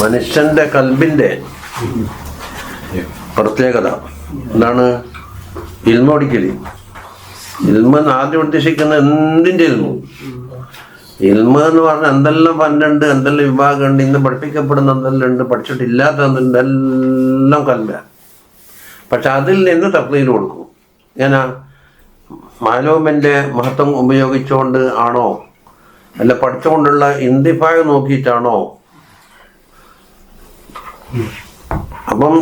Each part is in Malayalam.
മനുഷ്യന്റെ കൽബിന്റെ പ്രത്യേകത എന്താണ്? ഇൽമ പഠിക്കല്. ഇൽമ ആദ്യം ഉദ്ദേശിക്കുന്ന എന്തിൻ്റെ ഇൽമു? ഇൽമ എന്ന് പറഞ്ഞാൽ എന്തെല്ലാം ഫണ്ടുണ്ട്, എന്തെല്ലാം വിഭാഗമുണ്ട്, ഇന്ന് പഠിപ്പിക്കപ്പെടുന്ന എന്തെല്ലാം ഉണ്ട്, പഠിച്ചിട്ടില്ലാത്ത എന്തുണ്ട്, എല്ലാം കൽബ. പക്ഷെ അതിൽ നിന്ന് തഫ്ളീൽ കൊടുക്കും. ഞാനാ മാലൂമിൻ്റെ മഹത്വം ഉപയോഗിച്ചുകൊണ്ട് ആണോ, അല്ല പഠിച്ചുകൊണ്ടുള്ള ഇന്തിഫായ് നോക്കിയിട്ടാണോ? അപ്പം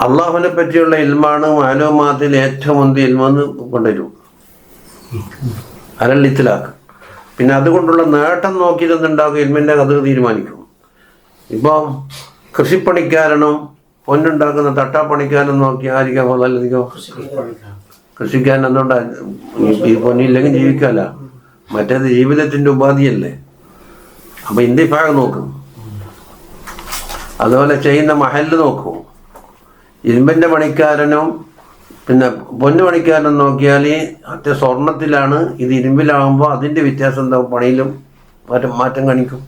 അള്ളാഹുവിനെ പറ്റിയുള്ള ഇൽമാണ് മാലൂമാത്തിൽ ഏറ്റവും മുന്തിയ ഇൽമെന്ന് കൊണ്ടുവരും, അലല്ലിത്തിലാക്ക്. പിന്നെ അതുകൊണ്ടുള്ള നേട്ടം നോക്കിയിരുന്നുണ്ടാകും, ഇൽമിൻ്റെ കഥ തീരുമാനിക്കും. ഇപ്പം കൃഷിപ്പണിക്കാരനും പൊന്നുണ്ടാക്കുന്ന തട്ടാപ്പണിക്കാരനും നോക്കി ആയിരിക്കാം നല്ലധികം? കൃഷിക്കാരൻ എന്തുകൊണ്ടാ? ഈ പൊന്നില്ലെങ്കിൽ ജീവിക്കാമല്ല, മറ്റേത് ജീവിതത്തിൻ്റെ ഉപാധിയല്ലേ. അപ്പം ഇന്തിഫാഗ് നോക്കും. അതുപോലെ ചെയ്യുന്ന മഹല് നോക്കും. ഇരുമ്പിൻ്റെ പണിക്കാരനും പിന്നെ പൊന്നു പണിക്കാരനും നോക്കിയാൽ മറ്റേ സ്വർണത്തിലാണ്, ഇത് ഇരുമ്പിലാകുമ്പോൾ അതിൻ്റെ വ്യത്യാസം എന്താവും, പണിയിലും മാറ്റം കാണിക്കും.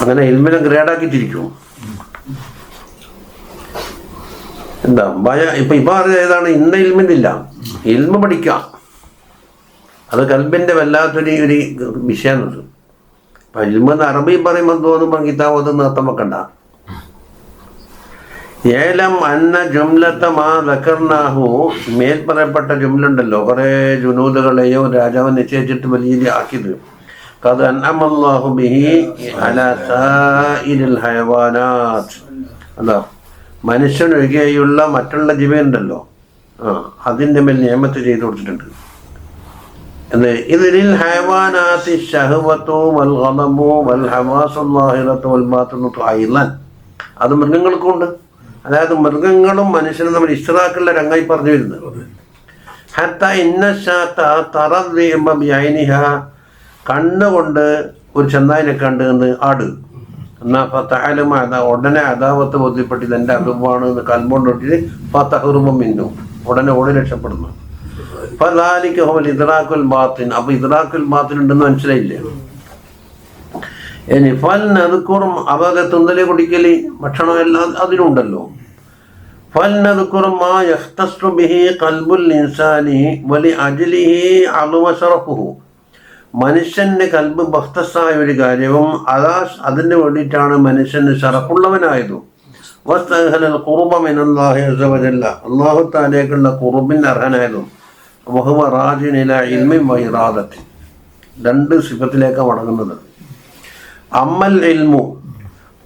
അങ്ങനെ ഇൽമിനെ ഗ്രേഡാക്കി തിരിക്കും. എന്താ ഇപ്പം അറിയാം ഏതാണ്? ഇന്ന ഇൽമിന്നില്ല, ഇൽമ പഠിക്കാം. അത് കൽബിൻ്റെ വല്ലാത്തൊരു വിഷയമാണ്. അപ്പം ഇൽമെന്ന് അറബി പറയുമ്പോൾ തോന്നുമ്പോൾ കിതാബ് അത് നിർത്തം വെക്കണ്ട. ഏലം അന്ന ജുംലത്ത മാ ദക്കർനാഹു, മേൽ പറയപ്പെട്ട ജുംലുണ്ടല്ലോ, കുറേ ജുനൂദുകളെയോ രാജാവ് നിശ്ചയിച്ചിട്ട് വലിയ ആക്കിയത്. ഖദ് അൻഅമല്ലാഹു ബിഹി അലാ സാഇരിൽ ഹയവാനാത്ത്. അതാ മനുഷ്യനൊഴികെയുള്ള മറ്റുള്ള ജീവനുണ്ടല്ലോ, അതിൻ്റെ മേൽ നിയമത്ത് ചെയ്തു കൊടുത്തിട്ടുണ്ട്. ഇതിൽ ഹയവാനാത്തി ശഹവത്തു വൽ ഗളബു വൽ ഹവാസുൽ ളാഹിറത്തു വൽ ബാത്തിനു അയ്ളൻ. അത് മൃഗങ്ങൾക്കുണ്ട്. അതായത് മൃഗങ്ങളും മനുഷ്യനും തമ്മിൽ ഇസ്റാഖുള്ള രംഗായി പറഞ്ഞു വരുന്നത്. ഹത്ത ഇന്നശാത്ത തറദ്ദിഅ, കണ്ണുകൊണ്ട് ഒരു ചെന്നായിനെ കണ്ട് ആട് എന്നാൽ ഫതഅലമ, ഉടനെ അദാവത്ത് ബോധ്യപ്പെട്ട് ഇതെൻ്റെ അതുവാണ് എന്ന് കൽബോണ്ട് ഇട്ടിട്ട് ഫതഹറുമം മിന്നു, ഉടനെ ഓടി രക്ഷപ്പെടുന്നു. ഫദാലിക ഹുവൽ ഇദ്റാഖുൽ ബാത്തിൻ. അപ്പോൾ ഇദ്റാഖുൽ ബാത്തിൻ ഉണ്ടെന്ന് മനസ്സിലായില്ലേ? ഇനി ഫൽനദ്കുറും, അവരെ തിന്നല് കുടിക്കല് ഭക്ഷണം എല്ലാം അതിനുണ്ടല്ലോ. ഫൽനദ്കുറും മാ യഖ്തസ്സു ബിഹി ഖൽബുൽ ഇൻസാനി വലി അജ്ലിഹി അളുവ ശറഫുഹു. മനുഷ്യൻ്റെ കൽബ് ബഖ്തസായ ഒരു കാര്യവും അതിന് വേണ്ടിയിട്ടാണ് മനുഷ്യന് ശറഫുള്ളവനായതും. വസ്തഹലൽ ഖുർബ മിനല്ലാഹി അസ്സ വജല്ല, അല്ലാഹു തആലയേക്കുള്ള ഖുർബിന് അർഹനായതും. വഹുവ റാജിൻ ഇലാ ഇൽമി വ ഇറാദത്തി, രണ്ട് സിഫത്തിലേക്കാണ് മടങ്ങുന്നത്. അമ്മൽ ഇൽമു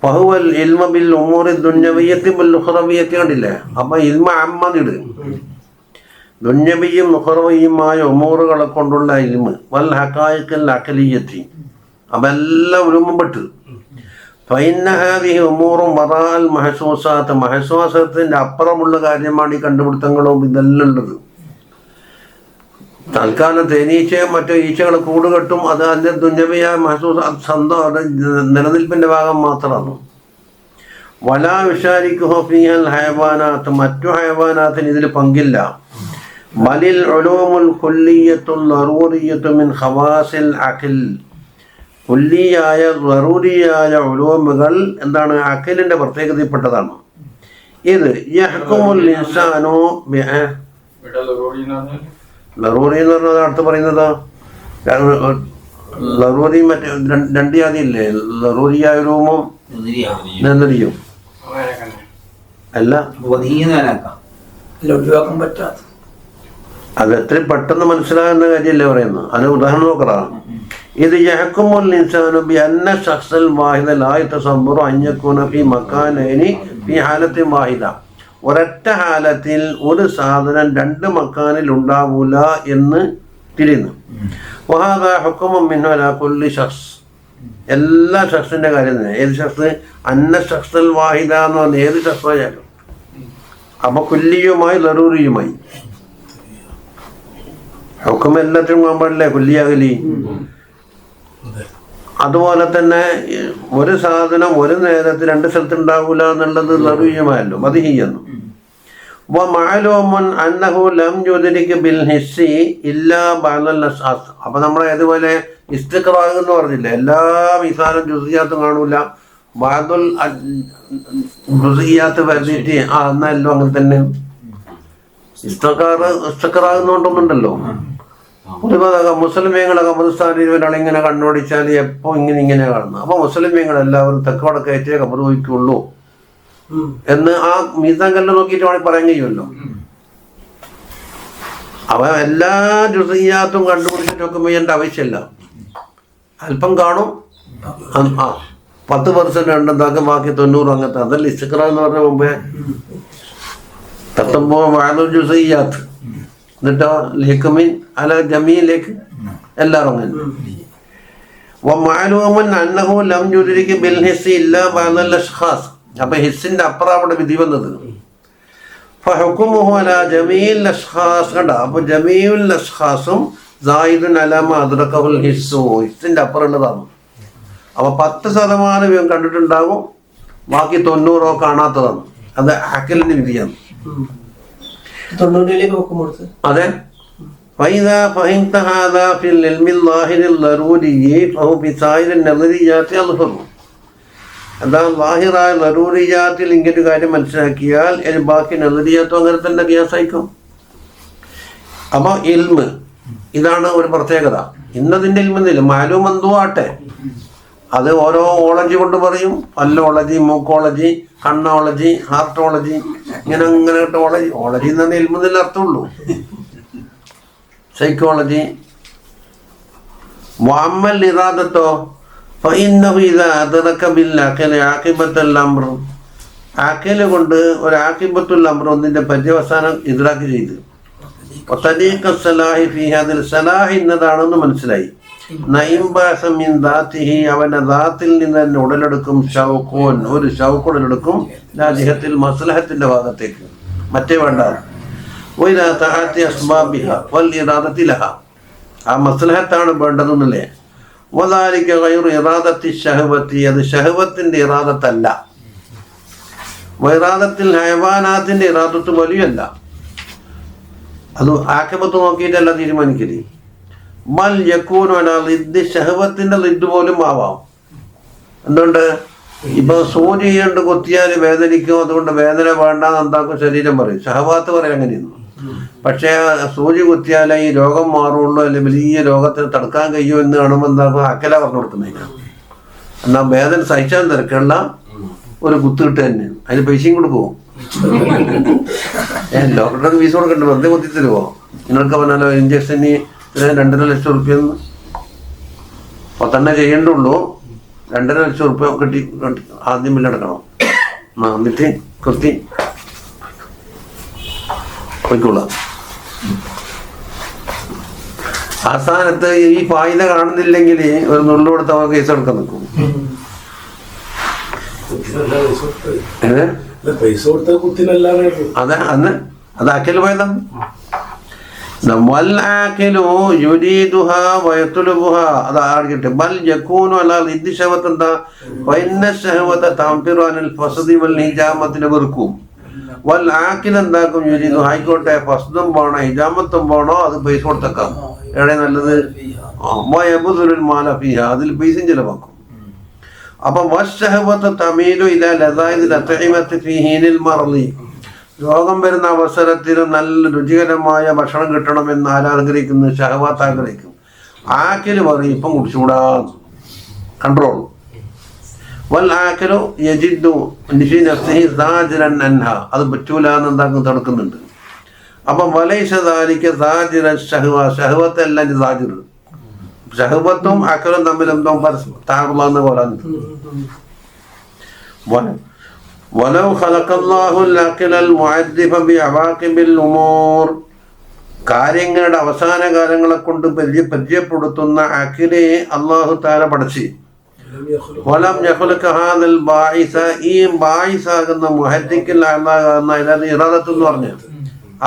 ഫഹുവൽ ഇൽമ ബിൽ ഉമൂറി ദുന്യവിയ്യത്തി വൽ ഉഖറവിയ്യത്തി. കണ്ടില്ലേ? അപ്പം ഇൽമ അമ്മതിട്, ദുന്യവിയും ഉഖറവിയുമായ ഉമൂറുകളെ കൊണ്ടുള്ള ഇൽമ്. വൽ ഹഖായിഖിൽ അഖലിയ്യത്തി, അപ്പം എല്ലാം ഉരുമ്പെട്ട്. ഫഇന്ന ഹാദിഹി ഉമൂറും വറാഅൽ മഹസൂസാത്ത്, മഹസൂസത്തിൻ്റെ അപ്പുറമുള്ള കാര്യമാണ് ഈ കണ്ടുപിടുത്തങ്ങളും ഇതെല്ലാം ഉള്ളത്. തൽക്കാലം തേനീച്ചയോ മറ്റോ ഈച്ചകൾ കൂട് കെട്ടും, അത് അതിൻ്റെ ദുന്യവിയായ മഹസൂസ് സ്വന്തം അത് നിലനിൽപ്പിൻ്റെ ഭാഗം മാത്രമാണ്. വലാ വിഷാരിക്കുഹു ഫീഹൽ ഹയവാനാത്ത്, മറ്റു ഹയവാനാത്തിന് ഇതിൽ പങ്കില്ല. ബലിൽ ഉലൂമുൽ കുല്ലിയ്യത്തുൽ ദറൂറിയ്യത്തു മിൻ ഖവാസിൽ അഖിൽ, കുല്ലിയായ ദറൂറിയായ ഉലൂമുകൾ എന്താണ്? അഖിലിൻ്റെ പ്രത്യേകതയിൽപ്പെട്ടതാണ്. ഇത് യഹ്കുമുൽ ഇൻസാനു ലറൂറി എന്ന് പറഞ്ഞത് അടുത്ത് പറയുന്നത് ലറൂറി മറ്റേ രണ്ട് ജാതിയില്ലേ, ലറൂറിയായ രൂപവും നെല്ലറിയും അല്ല, അത് എത്രയും പെട്ടെന്ന് മനസ്സിലാകുന്ന കാര്യമല്ലേ പറയുന്നത്. അതിന് ഉദാഹരണം നോക്കറാ. ഇത് യഹ്കുമുൽ ഇൻസാനു ബി അന്ന ശഖ്സൽ വാഹിദ ലാ യതസവ്വറു അൻ യകൂന ഫീ മകാനൈനി ഫീ ഹാലത്തിൻ വാഹിദ, ഒരൊറ്റ ഹാലത്തിൽ ഒരു സാധനം രണ്ട് മക്കാനിൽ ഉണ്ടാവൂല എന്ന് തിരിയുന്നു. വഹാദാ ഹുക്മുൻ മിൻഹു അലാ കുല്ലി ശഖ്സ്, എല്ലാ ശഖ്സിൻ്റെ കാര്യം തന്നെ. ഏത് ശഖ്സ്? അന്ന ശഖ്സൽ വാഹിദ എന്ന് പറഞ്ഞാൽ ഏത് ശഖ്സായാലും. അപ്പോൾ കുല്ലിയുമായി ലറൂറിയുമായി ഹുക്കം എല്ലാത്തിനും പാടില്ലേ കുല്ലിയാകലി. അതുപോലെ തന്നെ ഒരു സാധനം ഒരു നേരത്ത് രണ്ട് സ്ഥലത്ത് ഉണ്ടാവൂല എന്നുള്ളത് ലറൂറിയുമായല്ലോ, മദ്ഹിയെന്നും. വമഅലൂമുൻ അന്നഹു ലം യുദ്രിക ബിൽ ഹിസ്സി ഇല്ലാ ബഅദൽ അസ്ആസ്. അപ്പൊ നമ്മൾ ഏതുപോലെ ഇസ്തിഖ്റാഅ് എന്ന് പറഞ്ഞില്ല, എല്ലാ മിസാലും ജുസിയാത്തും കാണൂല, ബഅദുൽ ജുസിയാത്ത് വരുത്തിയിട്ട് എന്നല്ലോ അങ്ങനെ തന്നെ. ഇസ്തിഖ്റാഅ് എന്നുകൊണ്ടൊന്നുണ്ടല്ലോ. മുസ്ലിമീങ്ങളൊക്കെ മതസ്ഥാനിൽ ഒരാളിങ്ങനെ കണ്ണോടിച്ചാൽ എപ്പോ ഇങ്ങനെ കാണുന്നു. അപ്പൊ മുസ്ലിമീങ്ങൾ എല്ലാവരും തെക്കോടെ കയറ്റേ കബർ വയ്ക്കുള്ളൂ എന്ന് ആ മീസാൻ കല്ല് നോക്കിയിട്ട് വേണമെങ്കിൽ പറയാൻ കഴിയുമല്ലോ. അവ എല്ലാ ജുസിയാത്തും കണ്ടുപിടിച്ചിട്ട് നോക്കുമ്പോൾ എൻ്റെ ആവശ്യമില്ല, അല്പം കാണും, 10% ഉണ്ടെന്നാക്കും, ബാക്കി 90 അങ്ങനത്തെ. അതല്ല ഇസ്തിഖ്റാഅ് എന്ന് പറഞ്ഞ മുമ്പേ തത്തുമ്പോൾ ബഅദുൽ ജുസിയാത്ത്, എന്നിട്ടോ ലിഹ്കുമിൻ അല ജമീലേക്ക് എല്ലാവരും അങ്ങനെ. വമഅലൂമുൻ അന്നഹു ലം യുദ്രിക ബിൽ ഹിസ്സി ഇല്ലാ ബഅദൽ അശ്ഖാസ്. അപ്പൊ ഹിസ്സിന്റെ അപ്പുറം അവിടെ വിധി വന്നത്. ഫഹുകുമുഹു അലാ ജമീൽ അശ്ഖാസ്. കണ്ട, അപ്പൊ ജമീഉൽ അശ്ഖാസും സായിദുൻ അലാ മാ അദ്റകഹുൽ ഹിസ്സു, ഹിസ്സിന്റെ അപ്പുറം ഉള്ളതാണ്. അപ്പൊ 10% കണ്ടിട്ടുണ്ടാകും, ബാക്കി 90 കാണാത്തതാണ്. അത് അഖിലിന്റെ വിധിയാണ്. അതെ. فإذا فهمت هذا في العلم الظاهر الضروري فهو بسائر النظريات يظهر. എന്താ ലാഹിറായ ലറൂറിയാത്തിൽ ഇങ്ങനൊരു കാര്യം മനസ്സിലാക്കിയാൽ ഇനി ബാക്കി നദരിയാത്തും അങ്ങനെ തന്നെ ഖിയാസായിക്കും. അപ്പൊ ഇൽമ് ഇതാണ് ഒരു പ്രത്യേകത. ഇന്നതിൻ്റെ ഇൽമെന്നില്ല, മാലൂം എന്തോ ആട്ടെ, അത് ഓരോ ഓളജി കൊണ്ട് പറയും. പല്ലോളജി, മൂക്കോളജി, കണ്ണോളജി, ഹാർട്ടോളജി, ഇങ്ങനെ ഓളജി എന്ന് പറഞ്ഞാൽ ഇൽമെന്നില്ല അർത്ഥമുള്ളൂ. സൈക്കോളജി. വഅമ്മൽ ഇറാദത്തോ ഫഇന്നഹു ഇദാ അദ്റക ബിൽ അഖിൽ ആഖിബത്തുൽ അംർ. അഖിൽ കൊണ്ട് ഒരു ആഖിബത്തുൽ അംർ ഒന്നിന്റെ പര്യവസാനം ഇദ്റാക്ക് ചെയ്ത് വതദീഖ സലാഹി ഫീ ഹദിൽ സലാഹ് എന്നതാണെന്ന് മനസ്സിലായി. നൈംബാസ മിൻ ദാതിഹി, അവന്റെ ദാത്തിൽ നിന്ന് തന്നെ ഉടലെടുക്കും ഷൗഖൂൻ, ഒരു ഷൗഖ് ഉടലെടുക്കും ലാജിഹത്തിൽ മസ്ലഹത്തിന്റെ ഭാഗത്തേക്ക്, മറ്റേ വേണ്ട. വഇലാ തഅതി അസ്ബാബിഹ വൽ ഇറാദത്തി ലഹ, ആ മസ്ലഹത്താണ് വേണ്ടതെന്നല്ലേ. വദാലിക ഗൈറു ഇറാദത്തി ശഹവത്തി, അത് ശഹവത്തിന്റെ ഇറാദത്തല്ല. വഇറാദത്തിൽ ഹയവാനാത്തിന്റെ ഇറാദത്ത് വലിയല്ല, അത് ആഖിബത്ത് നോക്കിയിട്ടല്ല തീരുമാനിക്കല്. ബൽ യകൂനു അലാ ളിദ്ദി, ശഹവത്തിന്റെ ളിദ്ദ് പോലും ആവാം. എന്തുകൊണ്ട്? ഇപ്പൊ സൂചി കൊണ്ട് കുത്തിയാൽ വേദനിക്കും, അതുകൊണ്ട് വേദന വേണ്ടാന്ന് എന്താക്കും ശരീരം പറയും, ശഹവാത്ത് പറയും അങ്ങനെയൊന്നും. പക്ഷേ സൂചി കുത്തിയാലേ ഈ രോഗം മാറുള്ളൂ, അല്ലെങ്കിൽ വലിയ രോഗത്തിന് തടുക്കാൻ കഴിയുമോ എന്ന് കാണുമ്പോൾ എന്താക്കും അക്കല പറഞ്ഞു കൊടുക്കുന്നതിന്. എന്നാൽ വേദന സഹിച്ചാൽ തിരക്കുള്ള ഒരു കുത്ത് കിട്ടുക തന്നെ, അതിന് പൈസയും കൂടെ പോകും. ഡോക്ടർക്ക് ഫീസ് കൊടുക്കണ്ട, വെറുതെ കുത്തി തരുമോ? നിങ്ങൾക്ക് പറഞ്ഞാലോ ഇഞ്ചക്ഷന് 2.5 ലക്ഷം റുപ്യ 10 ചെയ്യേണ്ടുള്ളൂ, 2.5 ലക്ഷം റുപ്യ കിട്ടി ആദ്യം ബില്ലടക്കണം, എന്നിട്ട് കുത്തി പോയിക്കോളാം. ആ സ്ഥാനത്ത് ഈ ഫായിദ കാണുന്നില്ലെങ്കിൽ ഒരു നുള്ളു കൊടുത്ത് അവൻ കേസ് എടുക്കാൻ നിൽക്കും. അതെ, അന്ന് അത് അക്കൽ പോയതാണ്. അത് ആടിക്കട്ടെ. ബൽ യകൂനു അലാ ളിദ്ദി ശഹവത്ത്, എന്താ ഫഇന്ന ശഹവത തംഫിറു അനിൽ ഫസ്ദി വൽ ഹിജാമത്തിന് വെറുക്കും. വൽ ആഖിൽ എന്താക്കും യുരീദു, ആയിക്കോട്ടെ ഫസ്ദും വേണോ ഹിജാമത്തും വേണോ, അത് പൈസ കൊടുത്തേക്കാം. എവിടെ നല്ലത്? വയബ്ദുലുൽ മാല ഫീഹ, അതിൽ പൈസയും ചിലവാക്കും. അപ്പൊ വശഹവത്ത് തമീലു ഇലാ ലദായിദിൽ അത്ഇമത്തി ഫീ ഹീനിൽ മർളി, രോഗം വരുന്ന അവസരത്തിൽ നല്ല രുചികരമായ ഭക്ഷണം കിട്ടണമെന്ന് ആരാഗ്രഹിക്കുന്നു, ശഹവാത്ത് ആഗ്രഹിക്കും. ആക്കില് പറയും ഇപ്പം കുടിച്ചുകൂടാ, കൺട്രോൾ. വൽ ആക്കിലു യജിദു ഫീ നഫ്സിഹി സാജിറൻ അൻഹാ, അത് പറ്റൂല എന്ന് എന്താക്കും തടുക്കുന്നുണ്ട്. അപ്പം വലൈസ ദാലിക സാജിറ ശഹവ, ശഹവത്തല്ല സാജിർ. ശഹവത്തും അക്കലും തമ്മിൽ എന്തോ താറുള്ള പോലെ. വലൗ ഖലഖല്ലാഹുൽ അഖിലൽ മുഅദ്ദിബ ബിഅവാഖിബിൽ ഉമൂർ, കാര്യങ്ങളുടെ അവസാന കാലങ്ങളെ കൊണ്ട് പരിചയപ്പെടുത്തുന്ന അഖിലെ അല്ലാഹു തആല പഠിച്ചു. വലം യഖ്ലുഖ ഹാദൽ ബാഇസ, ഈ ബായിസാകുന്ന മുഹദ്ദിഖിൽ അല്ലാഹുന്ന ഇറാദത്ത് എന്ന് പറഞ്ഞു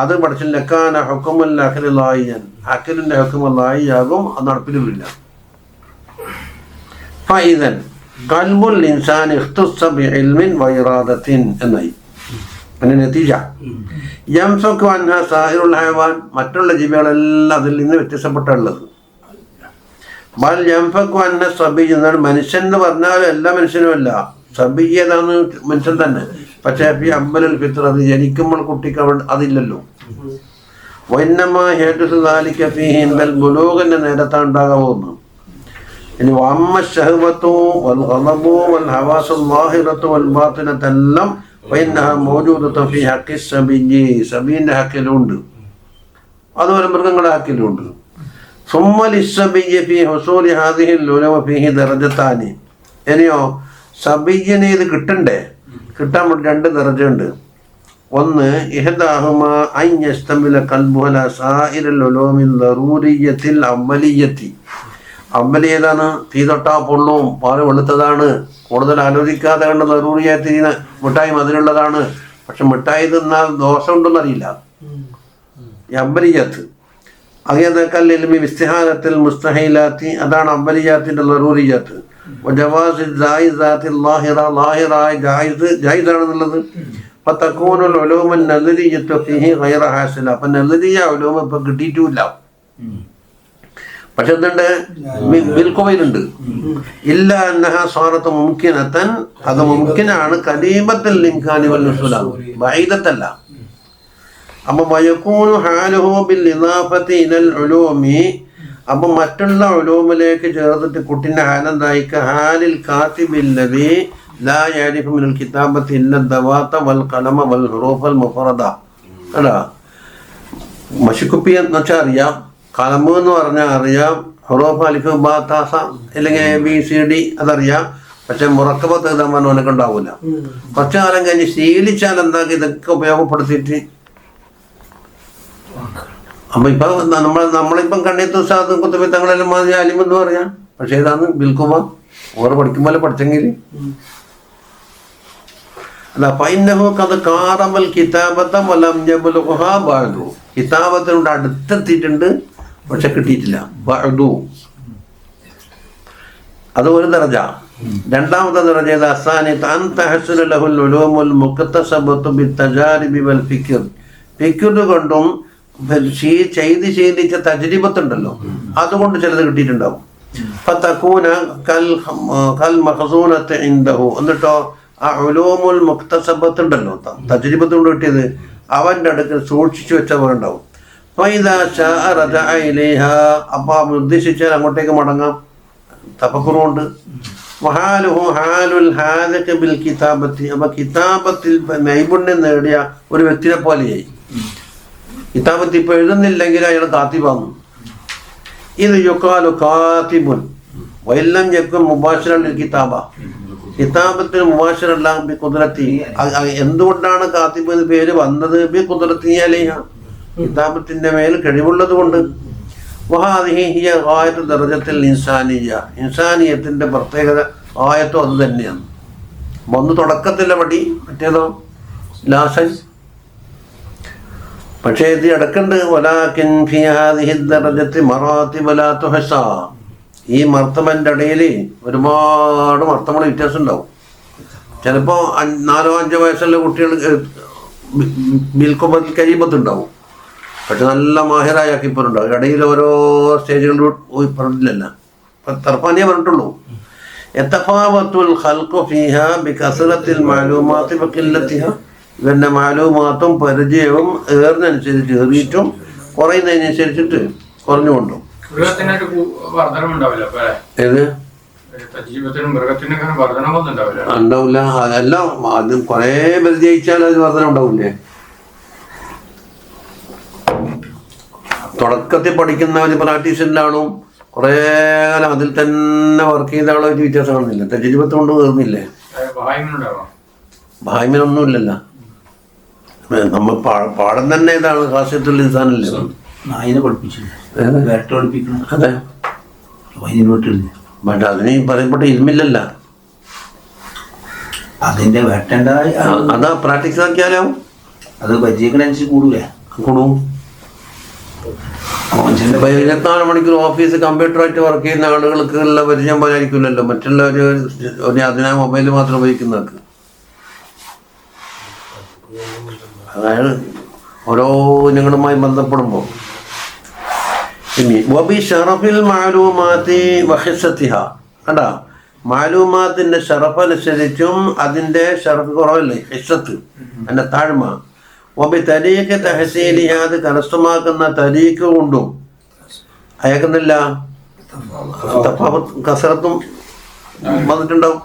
അത് പഠിച്ചില്ല. ലക്കാന ഹുക്മുൽ അഖിൽ ലായിയൻ, അഖിലിന്റെ ഹുക്മ ലായിയാകും, അത് നടപ്പിലുമില്ല. ഫൈദൻ ഖൽബുൽ ഇൻസാൻ ഇഖ്തസ്സ ബിഇൽമിൻ വഇറാദത്തിൻ എന്നായി. പിന്നെ നതീജ യംഫക്കു അൻഹ സായിറുൽ ഹയവാൻ, മറ്റുള്ള ജീവികളെല്ലാം അതിൽ നിന്ന് വ്യത്യസ്തപ്പെട്ടുള്ളത്. ബൽ യംഫക്കു അൻഹ സബി എന്നാണ്. മനുഷ്യൻ എന്ന് പറഞ്ഞാൽ എല്ലാ മനുഷ്യനും അല്ല, സബി ഏതാണ് മനുഷ്യൻ തന്നെ. പക്ഷേ അമ്പലൽ ഫിത്ര, അത് ജനിക്കുമ്പോൾ കുട്ടിക്ക് അതില്ലല്ലോ. വൈന്നമാ ഹേതുസ് ദാലിക ഫീഹി ഇൻദൽ ബുലൂഗിന്റെ നേരത്താണ് ഉണ്ടാകാവുന്നത്. ഇനി വഅമ്മ ശഹവതു വൽ ഗളബു വൽ ഹവാസുൽ ളാഹിറതു വൽ ബാത്തിനതെല്ലാം വഇന്നഹ മൗജൂദത്തുൻ ഫീ ഹഖി സബിയ്യി, സബീന്റെ ഹക്കിലുണ്ട്, അതുപോലെ മൃഗങ്ങളുടെ ഹക്കിലുണ്ട്. സുമ്മ ലിസ്സബിയ്യി ഫീ ഹുസൂലി ഹാദിഹിൽ ഉലൂമ ഫീഹി ദറജത്താനി. ഇനിയോ സബിയ്യിന് ഇത് കിട്ടണ്ടേ, കിട്ടാൻ വേണ്ടി 2 ദറജ ഉണ്ട്. ഒന്ന് ഇഹ്ദാഹുമാ അൻ യസ്തമില ഖൽബുഹു അലാ സായിറിൽ ഉലൂമിൽ ദറൂരിയ്യത്തിൽ അവലിയ്യത്തി. അവലി ഏതാണ്? തീ തൊട്ടാ പൊള്ളും, പാല് വെളുത്തതാണ്, കൂടുതൽ ആലോചിക്കാതെ കണ്ട് ദറൂറിയായി മിഠായി മധുരമുള്ളതാണ്, പക്ഷെ മിഠായി തിന്നാൽ ദോഷമുണ്ടെന്നറിയില്ല. അവലിയ്യത്ത് അഹിയതക്കല്ലിൽമി വിസ്തിഹാനത്തിൽ മുസ്തഹീലാത്തി, അതാണ് അവലിയ്യാത്തിന്റെ ദറൂറിയ്യത്ത്. ജവാസിൽ ജായിസാത്തിൽ ലാഹിറ, ലാഹിറായ ജായിസാണെന്നുള്ളത്. ഫതകൂനുൽ ഉലൂമുൻ നദരിയ്യത്തു ഫീഹി ഗൈറ ഹാസില. അപ്പം നദരിയ ഉലൂമ് ഇപ്പം കിട്ടിയിട്ടുമില്ല, പക്ഷെ എന്തുണ്ട്? ബിൽക്കുവയിലുണ്ട്. ഇല്ല അന്നഹ സ്വാറത്ത് മുംകിനത്തൻ, അത് മുംകിനാണ്. കരീബത്തിൽ ഇംകാനി വൽ നുസുല, ബഈദത്തല്ല. അപ്പം വയകൂനു ഹാലുഹു ബിൽ ഇദാഫത്തി ഇലൽ ഉലൂമി, അപ്പം മറ്റുള്ള ഉലൂമിലേക്ക് ചേർത്തിട്ട് കുട്ടിൻ്റെ ഹാലെന്തായിക്ക ഹാലിൽ കാത്തിബില്ലദി ലാ യഅരിഫു മിനൽ കിതാബത്തി ഇല്ല ദവാത്ത വൽ ഖലമ വൽ ഹുറൂഫൽ മുഫറദ. അതാ മഷിക്കുപ്പി എന്ന് വെച്ചാൽ അറിയാം, കലമ് എന്ന് പറഞ്ഞാൽ അറിയാം, ഹുറൂഫ് അലിഫ് ബാ താസ അല്ലെങ്കിൽ ABCD അതറിയാം, പക്ഷെ മുറക്കബത്ത് എഴുതാൻ പറഞ്ഞവനൊക്കെ ഉണ്ടാവില്ല. കുറച്ചു കാലം കഴിഞ്ഞ് ശീലിച്ചാൽ എന്താക്കി ഇതൊക്കെ ഉപയോഗപ്പെടുത്തിയിട്ട്. അപ്പം ഇപ്പം നമ്മളിപ്പം കണ്ണിയത്ത് ഉസ്താദ് കുത്തുബി തങ്ങളെല്ലാം മാതിരി അലിമെന്ന് പറയാം, പക്ഷെ ഏതാന്ന് ബിൽക്കുമ ഓരോ പഠിക്കുമ്പോൾ പഠിച്ചെങ്കിൽ അല്ല. ഫൈനഹു ഖദ് ഖാറബൽ കിതാബത വലം യബ്ലുഗുഹാ ബഅദു, കിതാബത്തിനോട് അടുത്തെത്തിയിട്ടുണ്ട് പക്ഷെ കിട്ടിയിട്ടില്ല. ബഅദു അത് ഒരു ദറജ. രണ്ടാമത്തെ ദറജ അസാനി അൻ തഹസ്സുല ലഹുൽ ഉലൂമുൽ മുക്തസബതു ബിത്തജാരിബി വൽ ഫിക്ർ, ഫിക്ർ കൊണ്ടും ശീലിച്ച തജ്രിബത്തുണ്ടല്ലോ, അതുകൊണ്ട് ചിലത് കിട്ടിയിട്ടുണ്ടാവും. ഫതകൂന കൽ മഖ്സൂനത്തി ഇൻദഹു, എന്നിട്ടോ ആ ഉലൂമുൽ മുക്തസബത്ത് ഉണ്ടല്ലോ, തജ്രിബത്ത് കൊണ്ട് കിട്ടിയത് അവൻ്റെ അടുക്കൽ സൂക്ഷിച്ചു വെച്ചവർ ഉണ്ടാവും. അപ്പോൾ ഉദ്ദേശിച്ചാൽ അങ്ങോട്ടേക്ക് മടങ്ങാം, തഫക്കുറുണ്ട്. വഹാലുഹു ഹാലുൽ ഹാദിഖ് ബിൽ കിതാബത്തി, അപ്പോൾ കിതാബത്തിൽ നൈപുണ്യം നേടിയ ഒരു വ്യക്തിയെ പോലെയായി. കിതാബത്ത് ഇപ്പോൾ എഴുതുന്നില്ലെങ്കിൽ അയാൾ കാത്തിബാന്നു. ഇത് യുക്കാലു കാത്തിബുൻ വൈലം യക്കുൻ മുബാശിറൻ കിതാബ, കിതാബത്തിന് മുബാശിറല്ല ബി ഖുദ്റത്തി. എന്തുകൊണ്ടാണ് കാത്തിബ് എന്ന് പേര് വന്നത്? ബി ഖുദ്റത്തി അലൈഹ, കിതാബത്തിന്റെ മേൽ കഴിവുള്ളത് കൊണ്ട്. വഹാദിഹി ഹിയ ഗായത്തു ദറജത്തിൽ ഇൻസാനിയ, ഇൻസാനിയത്തിന്റെ പ്രത്യേകത ആയത്തോ അത് തന്നെയാണ്. ഒന്ന് തുടക്കത്തിലെ പടി, മറ്റേതോ ലാസൻ. പക്ഷേ ഇത് അടക്കണ്ട്. വലാകിൻ ഫി ഹാദിഹി ദറജത്തി മറാത്തിബ ലാ തുഹ്സ, ഈ മർത്തബന്റെ ഇടയിൽ ഒരുപാട് മർത്തബങ്ങൾ വ്യത്യാസം ഉണ്ടാവും. ചിലപ്പോൾ 4-5 വയസ്സുള്ള കുട്ടികൾ ബിൽക്കുബത്തിൽ കരീബത്തുണ്ടാവും, പക്ഷെ നല്ല മാഹിറായ അക്കിപ്പറുണ്ടാവും. ഇടയിൽ ഓരോ സ്റ്റേജുകളിൽ പറഞ്ഞില്ലല്ല, തർഫാനിയെ പറഞ്ഞിട്ടുള്ളൂ. യതഫാവത്തുൽ ഖൽഖു ഫീഹാ ബികസറത്തിൽ മാലൂമാത്തി വഖില്ലത്തിഹാ, ഇവരുടെ മാലൂമാത്തും പരിചയവും ഏറിനനുസരിച്ച് ഏറിയിട്ടും കുറയുന്നതിനനുസരിച്ചിട്ട് കുറഞ്ഞുകൊണ്ടും. ഉണ്ടാവില്ല, അതെല്ലാം അത് കുറെ പരിചയിച്ചാൽ അത് വർധന ഉണ്ടാവില്ലേ. തുടക്കത്തിൽ പഠിക്കുന്നവർ പ്രാക്ടീസിൻ്റെ ആളും കുറേ കാലം അതിൽ തന്നെ വർക്ക് ചെയ്ത ആളും ഒരു വ്യത്യാസം കാണുന്നില്ല. തജ്രിബത്ത് കൊണ്ട് തീർന്നില്ലേ. ഭാഗ്യമൊന്നുമില്ലല്ലോ. നമ്മൾ പാഠം തന്നെ ഇതാണ് ഖാസിയത്തുൽ ഇൻസാനല്ലേ. അതെ, ബട്ട് അതിന് പറയപ്പെട്ട ഇൽമില്ലല്ല. അതിന്റെ അതാ പ്രാക്ടീസ് ആക്കിയാലോ അത് പരിചയിക്കണനുസരിച്ച് കൂടൂലേ, കൂടും. 24 മണിക്കൂർ ഓഫീസ് കമ്പ്യൂട്ടറായിട്ട് വർക്ക് ചെയ്യുന്ന ആളുകൾക്ക് ഉള്ള പരിചയം പോലെ ആയിരിക്കില്ലല്ലോ മറ്റുള്ള ഒരു അതിനാ മൊബൈൽ മാത്രം ഉപയോഗിക്കുന്നവർക്ക്. അതായത് ഓരോ ഇനങ്ങളുമായി ബന്ധപ്പെടുമ്പോൾ ഇനി വബി ഷറഫിൽ മാലൂമാത്തി വഹിസത്തിഹ കണ്ടാ മാലൂമാത്തിൻ്റെ ഷറഫ് അനുസരിച്ചും അതിൻ്റെ ഷറഫ് കുറവല്ലേ ഹിസ്സത്ത് അതിൻ്റെ താഴ്മ വബി തരീഖ് തഹസീലിഹ അത് കരസ്ഥമാക്കുന്ന തരീഖ് കൊണ്ടും അയക്കുന്നില്ല കസറത്തും വന്നിട്ടുണ്ടാവും.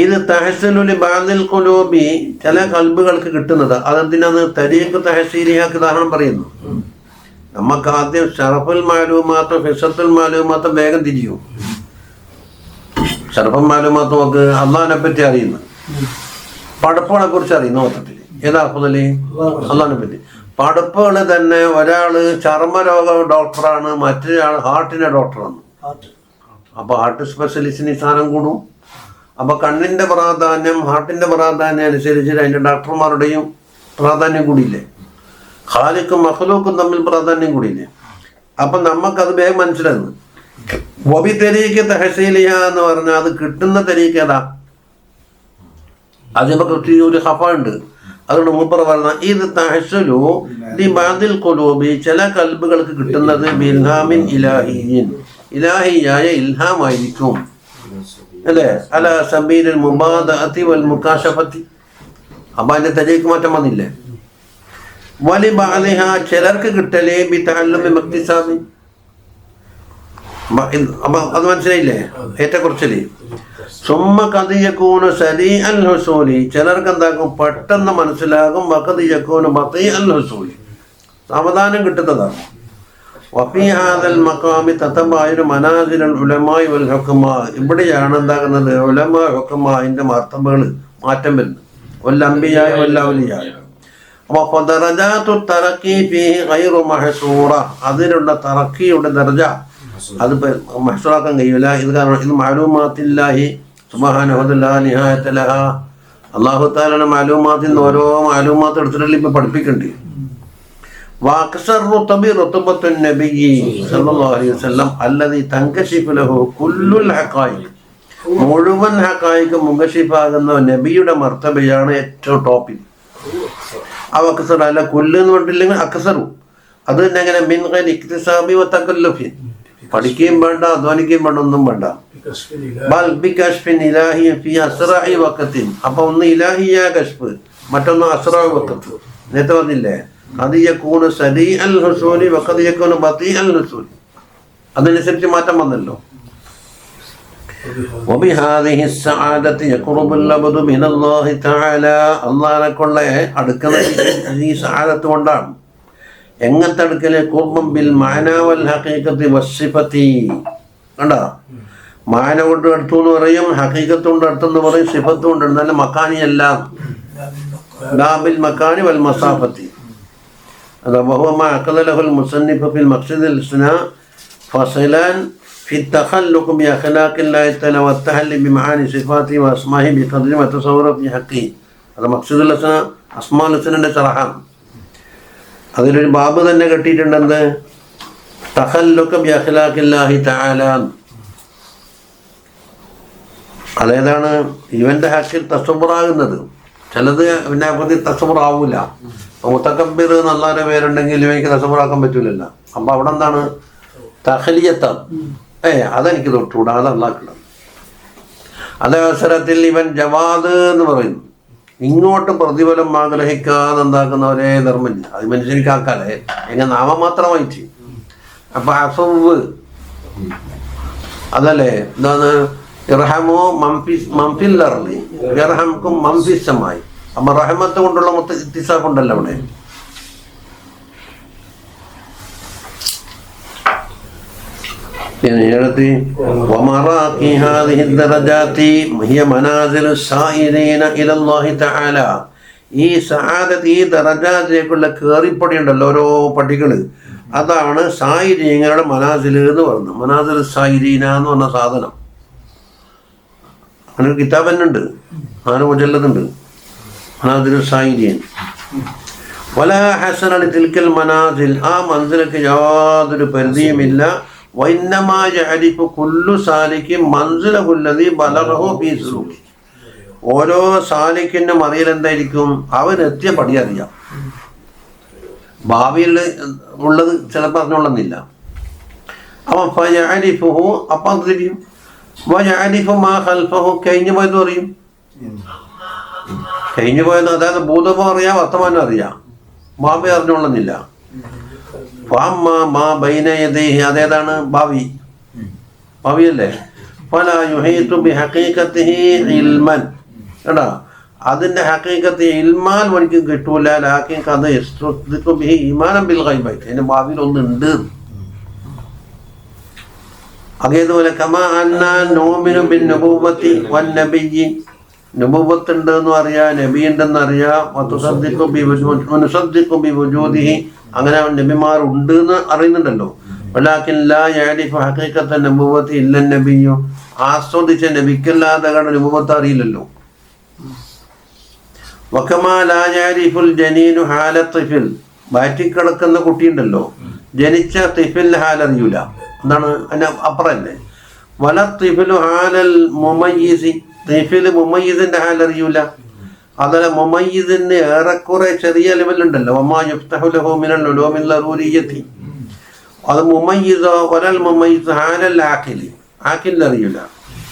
ഇത് തഹസലുൽ ബാദിൽ ഖുലൂബി ചില കൽബുകൾക്ക് കിട്ടുന്നത് അതെന്തിനാണ് തരീഖ് തഹസീലിഹാക്ക് ഉദാഹരണം പറയുന്നു. നമുക്ക് ആദ്യം ഷറഫുൽ മാലൂമാത്തും ഹിസ്സത്തുൽ മാലൂമാത്തും വേഗം തിരിയും. ഷറഫുൽ മാലൂമാത്തും നമുക്ക് അള്ളാഹിനെ പറ്റി അറിയുന്നു, പടപ്പുകളെ കുറിച്ച് അറിയുന്നു. മൊത്തത്തിൽ ഏതാ അഫ്ളല്? അള്ളാഹിനെ പറ്റി. പടപ്പുകൾ തന്നെ ഒരാള് ചർമ്മരോഗ ഡോക്ടറാണ്, മറ്റൊരാൾ ഹാർട്ടിന്റെ ഡോക്ടറാണ്. അപ്പൊ ഹാർട്ട് സ്പെഷ്യലിസ്റ്റിന് ഈ സ്ഥാനം കൂടും. അപ്പൊ കണ്ണിന്റെ പ്രാധാന്യം ഹാർട്ടിന്റെ പ്രാധാന്യം അനുസരിച്ച് അതിന്റെ ഡോക്ടർമാരുടെയും പ്രാധാന്യം കൂടിയില്ലേ? ഖാലിക്കും മഖ്ലൂക്കും തമ്മിൽ പ്രാധാന്യം കൂടിയില്ലേ? അപ്പൊ നമുക്കത് വേഗം മനസ്സിലാകുന്നു. വബി തരീഖ് തഹസീലിഹ എന്ന് പറഞ്ഞാൽ അത് കിട്ടുന്ന തരീഖ് ഏതാ? അതിപ്പോ കൃത്യ ഒരു ഹഫ ഉണ്ട്. അതുകൊണ്ട് മൂപ്പർ പറഞ്ഞ ഇത് തഹസലു ലി ബാദിൽ ഖുലൂബി ചില കൽബുകൾക്ക് കിട്ടുന്നത് ബിൽഹാമിൻ ഇലാഹിയ്യിൻ ഇലാഹിയായ ഇൽഹാമായിരിക്കും അല്ലേ? അല സബീലിൽ മുബാദഅതി വൽ മുകാശഫതി. അപ്പൊ അതിന്റെ തരീഖ് മാറ്റം വന്നില്ലേ? വലി ബഅലിഹ ചിലർക്ക് കിട്ടലേ ബി തഅല്ലുമി മക്തിസാബി. അപ്പൊ അത് മനസ്സിലായില്ലേ? ഏറ്റക്കുറച്ചില്. സുമ്മ ഖദ് യകൂനു സരീഅൽ ഹുസൂലി ചിലർക്ക് എന്താക്കും പെട്ടെന്ന് മനസ്സിലാകും. വഖദ് യകൂനു ബതീഅൽ ഹുസൂലി സാവധാനം കിട്ടുന്നതാണ്. വഫീ ഹാദൽ മഖാമി തതബായനു മനാസിലുൽ ഉലമാഇ വൽ ഹുക്കമാ ഇവിടെയാണ് എന്താകുന്നത് ഉലമാ ഹുക്കമാഇന്റെ മർത്തബകൾ മാറ്റം വരുന്നത്. വൽ അംബിയാ വൽ ഔലിയാ. അപ്പോൾ ഫദറജാത്തു തറക്കി ഫീഹി ഗൈറു മഹ്സൂറ അതിലുള്ള തറക്കിയുടെ ദർജ അത് മഹ്സൂറാക്കാൻ കഴിയില്ല. ഇത് കാരണം ഇത് മാലൂമാത്തില്ലാഹി സുബ്ഹാനഹു വ നിഹായത ലഹ. അല്ലാഹു തആലയുടെ മാലൂമാത്തിൽ നിന്ന് ഓരോ മാലൂമാത്ത് എടുത്തിട്ടല്ലേ ഇപ്പൊ പഠിപ്പിക്കണ്ടേ. വാക്സർ റുതബി റുതബത്തുൻ നബിയ്യി സല്ലല്ലാഹു അലൈഹി വസല്ലം അല്ലദി തൻകശിഫു ലഹു കുല്ലുൽ ഹഖായിഖ് മുഴുവൻ ഹഖായിഖ് മുൻകശിഫാകുന്ന നബിയുടെ മർത്തബയാണ് ഏറ്റവും ടോപ്പിൽ. ആ അക്സർ അല്ല കൊല്ല് എന്ന് പറഞ്ഞിട്ടില്ലെങ്കിൽ അക്സറു അത് തന്നെ എങ്ങനെ മിൻ ഗൈരി ഇക്തിസാബി വ തകല്ലുഫി പഠിക്കുകയും വേണ്ട അധ്വാനിക്കുകയും വേണ്ട ഒന്നും വേണ്ട. ബൽ ബി കശ്ഫിൻ ഇലാഹി ഫി അസ്റഇ വഖത്തിൻ. അപ്പൊ ഒന്ന് ഇലാഹിയ കശ്ഫ് മറ്റൊന്ന് അസ്റഇ വഖത്ത്. നേരത്തെ പറഞ്ഞില്ലേ ഖദ് യകൂനു സരീഅൽ ഹുസൂലി വഖദ് യകൂനു ബതീഅൽ ഹുസൂലി അതനുസരിച്ച് മാറ്റം വന്നല്ലോ. وبهذه السعادة يقرب العبد من الله تعالى അല്ലാഹുവിനെ കൊണ്ട് അടുക്കുന്ന ഈ സഅദത്ത് കൊണ്ടാണ്. എങ്ങനത്തെ അടുക്കല്? ഖുർബൻ ബിൽ മഅന വൽ ഹഖീഖത്തി വസ്സിഫതി. കണ്ടോ? മാന കൊണ്ട് അടുത്തു എന്ന് പറയും, ഹഖീഖത്ത് കൊണ്ട് അടുത്തെന്ന് പറയും, സിഫത്ത് കൊണ്ട് നല്ല മക്കാനി എല്ലാം ബിൽ മക്കാനി വൽ മസാഫത്തി. അതാ വഹുവ മാ അഖലഹുൽ മുസന്നിഫ് ഫിൽ മഖ്സദിൽ ഹുസ്ന ഫസലാൻ في التخلق بأخلاق الله تعالى والتحلي بمعاني صفاته وأسمائه بقدر ما تصور في حقه. هذا مقصود الحسنى أسماء الحسنى شرحان. അതിലൊരു ബാബ് തന്നെ കെട്ടിയിട്ടുണ്ടെന്ന് തഖല്ലുഖ ബിഅഖ്ലാഖില്ലാഹി തആല. അതേതാണ് ഇവന്റെ ഹക്കിൽ തസവ്വുറാകുന്നത്. ചിലത് പിന്നെ പ്രതി തസവ്വുറാവൂല. മുതകബ്ബിർ എന്നല്ലാതെ പേരുണ്ടെങ്കിൽ ഇവനിക്ക് തസവ്വുറാക്കാൻ പറ്റൂലല്ലോ. അപ്പൊ അവിടെ എന്താണ് തഖ്ലിയത്താണ്. അതെനിക്ക് തൊട്ടുകൂടാ, അതല്ലാക്കണം. അതേ അവസരത്തിൽ ഇവൻ ജവാദ് എന്ന് പറയുന്നു. ഇങ്ങോട്ട് പ്രതിഫലം ആഗ്രഹിക്കാതെ എന്താക്കുന്ന ഒരേ ധർമ്മമില്ല. അത് മനുഷ്യനിക്കാക്കാലേ എങ്ങനെ നാമമാത്രമായിട്ട്. അപ്പൊ അഫവ് അതല്ലേ എന്താണ് ഇർഹമു മംഫിൽ അർളി ഇർഹംകും മംഫിസ് സമായി. അപ്പൊ റഹ്മത്ത് കൊണ്ടുള്ള മൊത്തം ഇത്തിസാഫ് ഉണ്ടല്ലോ അവിടെ. ومراقي هذه الدرجات هي منازل السائرين إلى الله تعالى. ഈ സആദത്ത് ഈ ദറജാത്തിലേക്കുള്ള കയറിപ്പടി ഉണ്ടല്ലോ ഓരോ പടികള്, അതാണ് സായിരീങ്ങളുടെ മനാസില് എന്ന് പറയുന്നത്. മനാസിൽ സായിരീന എന്ന് പറഞ്ഞ സാധനം അങ്ങനെ ഒരു കിതാബ് തന്നെ ഉണ്ട്, 4 മുജല്ലദുണ്ട് മനാസിൽ സായിരീൻ. വലാ ഹസന ലിതിൽക്കൽ മനാസിൽ ആ മൻസിലക്ക് യാതൊരു പരിധിയുമില്ല. വഇന്നമാ യഅരിഫു കുല്ലു സാലികി മൻസിലഹു അല്ലദീ ബലഗഹു ഫീ സുലൂകി ഓരോ സാലിക്കിനും അറിയലെന്തായിരിക്കും, അവൻ എത്തിയ പടി അറിയാം. ഭാവിയിൽ ഉള്ളത് ചിലപ്പോൾ അറിഞ്ഞോളുന്നില്ല. അവൻ ഫയഅരിഫുഹു, അപ്പം അത് തിരിയും. വയഅരിഫു മാ ഖൽഫഹു, കഴിഞ്ഞു പോയത് അറിയും. കഴിഞ്ഞു പോയത് അതായത് ഭൂതമോ അറിയാം, വർത്തമാനം അറിയാം, ഭാവി അറിഞ്ഞോളുന്നില്ല. ഫഅമ്മാ മാ ബൈന യദൈഹി, അതേതാണ് ഭാവി, ഭാവിയല്ലേ. ഫലാ യുഹീതു ബിഹഖീഖതിഹി ഇൽമൻ, കേട്ടാ, അതിന്റെ ഹഖീഖത്ത് ഇൽമാൻ എനിക്ക് കിട്ടൂല. ലാകിൻ ഖദ് യസ്തദ്ഖു ബിഹി ഈമാനൻ ബിൽ ഗൈബ്, അതിന്റെ ഭാവിയിൽ ഒന്നുണ്ട്. അതേതുപോലെ കമാ അന്നാ നൂമിനു ബിൻ നബുവ്വത്തി വൻ നബിയ്യി, നബുവ്വത്ത് ഉണ്ട് എന്ന് അറിയാം, നബി ഉണ്ടെന്ന് അറിയാം. വനുസദ്ദിഖു ബിവുജൂദിഹി, അങ്ങനെ നബിമാർ ഉണ്ട് എന്ന് അറിയുന്നുണ്ടല്ലോ. വലാകിൻ ലാ യഅരിഫു ഹഖീഖത്ത നബുവ്വത്തി ഇല്ല നബിയ്യു, ആസ്വദിച്ച നബിക്കല്ലാതെ നബുവ്വത്ത് അറിയില്ലല്ലോ. വകമാ ലാ യഅരിഫുൽ ജനീനു ഹാല തിഫിൽ, വയറ്റിൽ കിടക്കുന്ന കുട്ടിയുണ്ടല്ലോ, ജനിച്ച തിഫിലിന്റെ ഹാൽ അറിയൂല. എന്താണ് അതിന്റെ അപ്പുറല്ലേ. വല തിഫിലു ഹാലൽ മുമയ്യിസി, തിഫില് മുമയ്യിസിന്റെ ഹാൽ അറിയൂല. അതല്ല മുമയ്യിസിന് ഏറെക്കുറെ ചെറിയ ലെവലുണ്ടല്ലോ. വമാ യുഫ്തഹു ലഹു മിനൽ ഉലൂമിൽ ലറൂരിയ്യത്തി, അത് മുമയ്യിസോ വലൽ മുമയ്യിസ് ഹാലൽ ആഖിലി, ആഖിൽ അറിയൂല.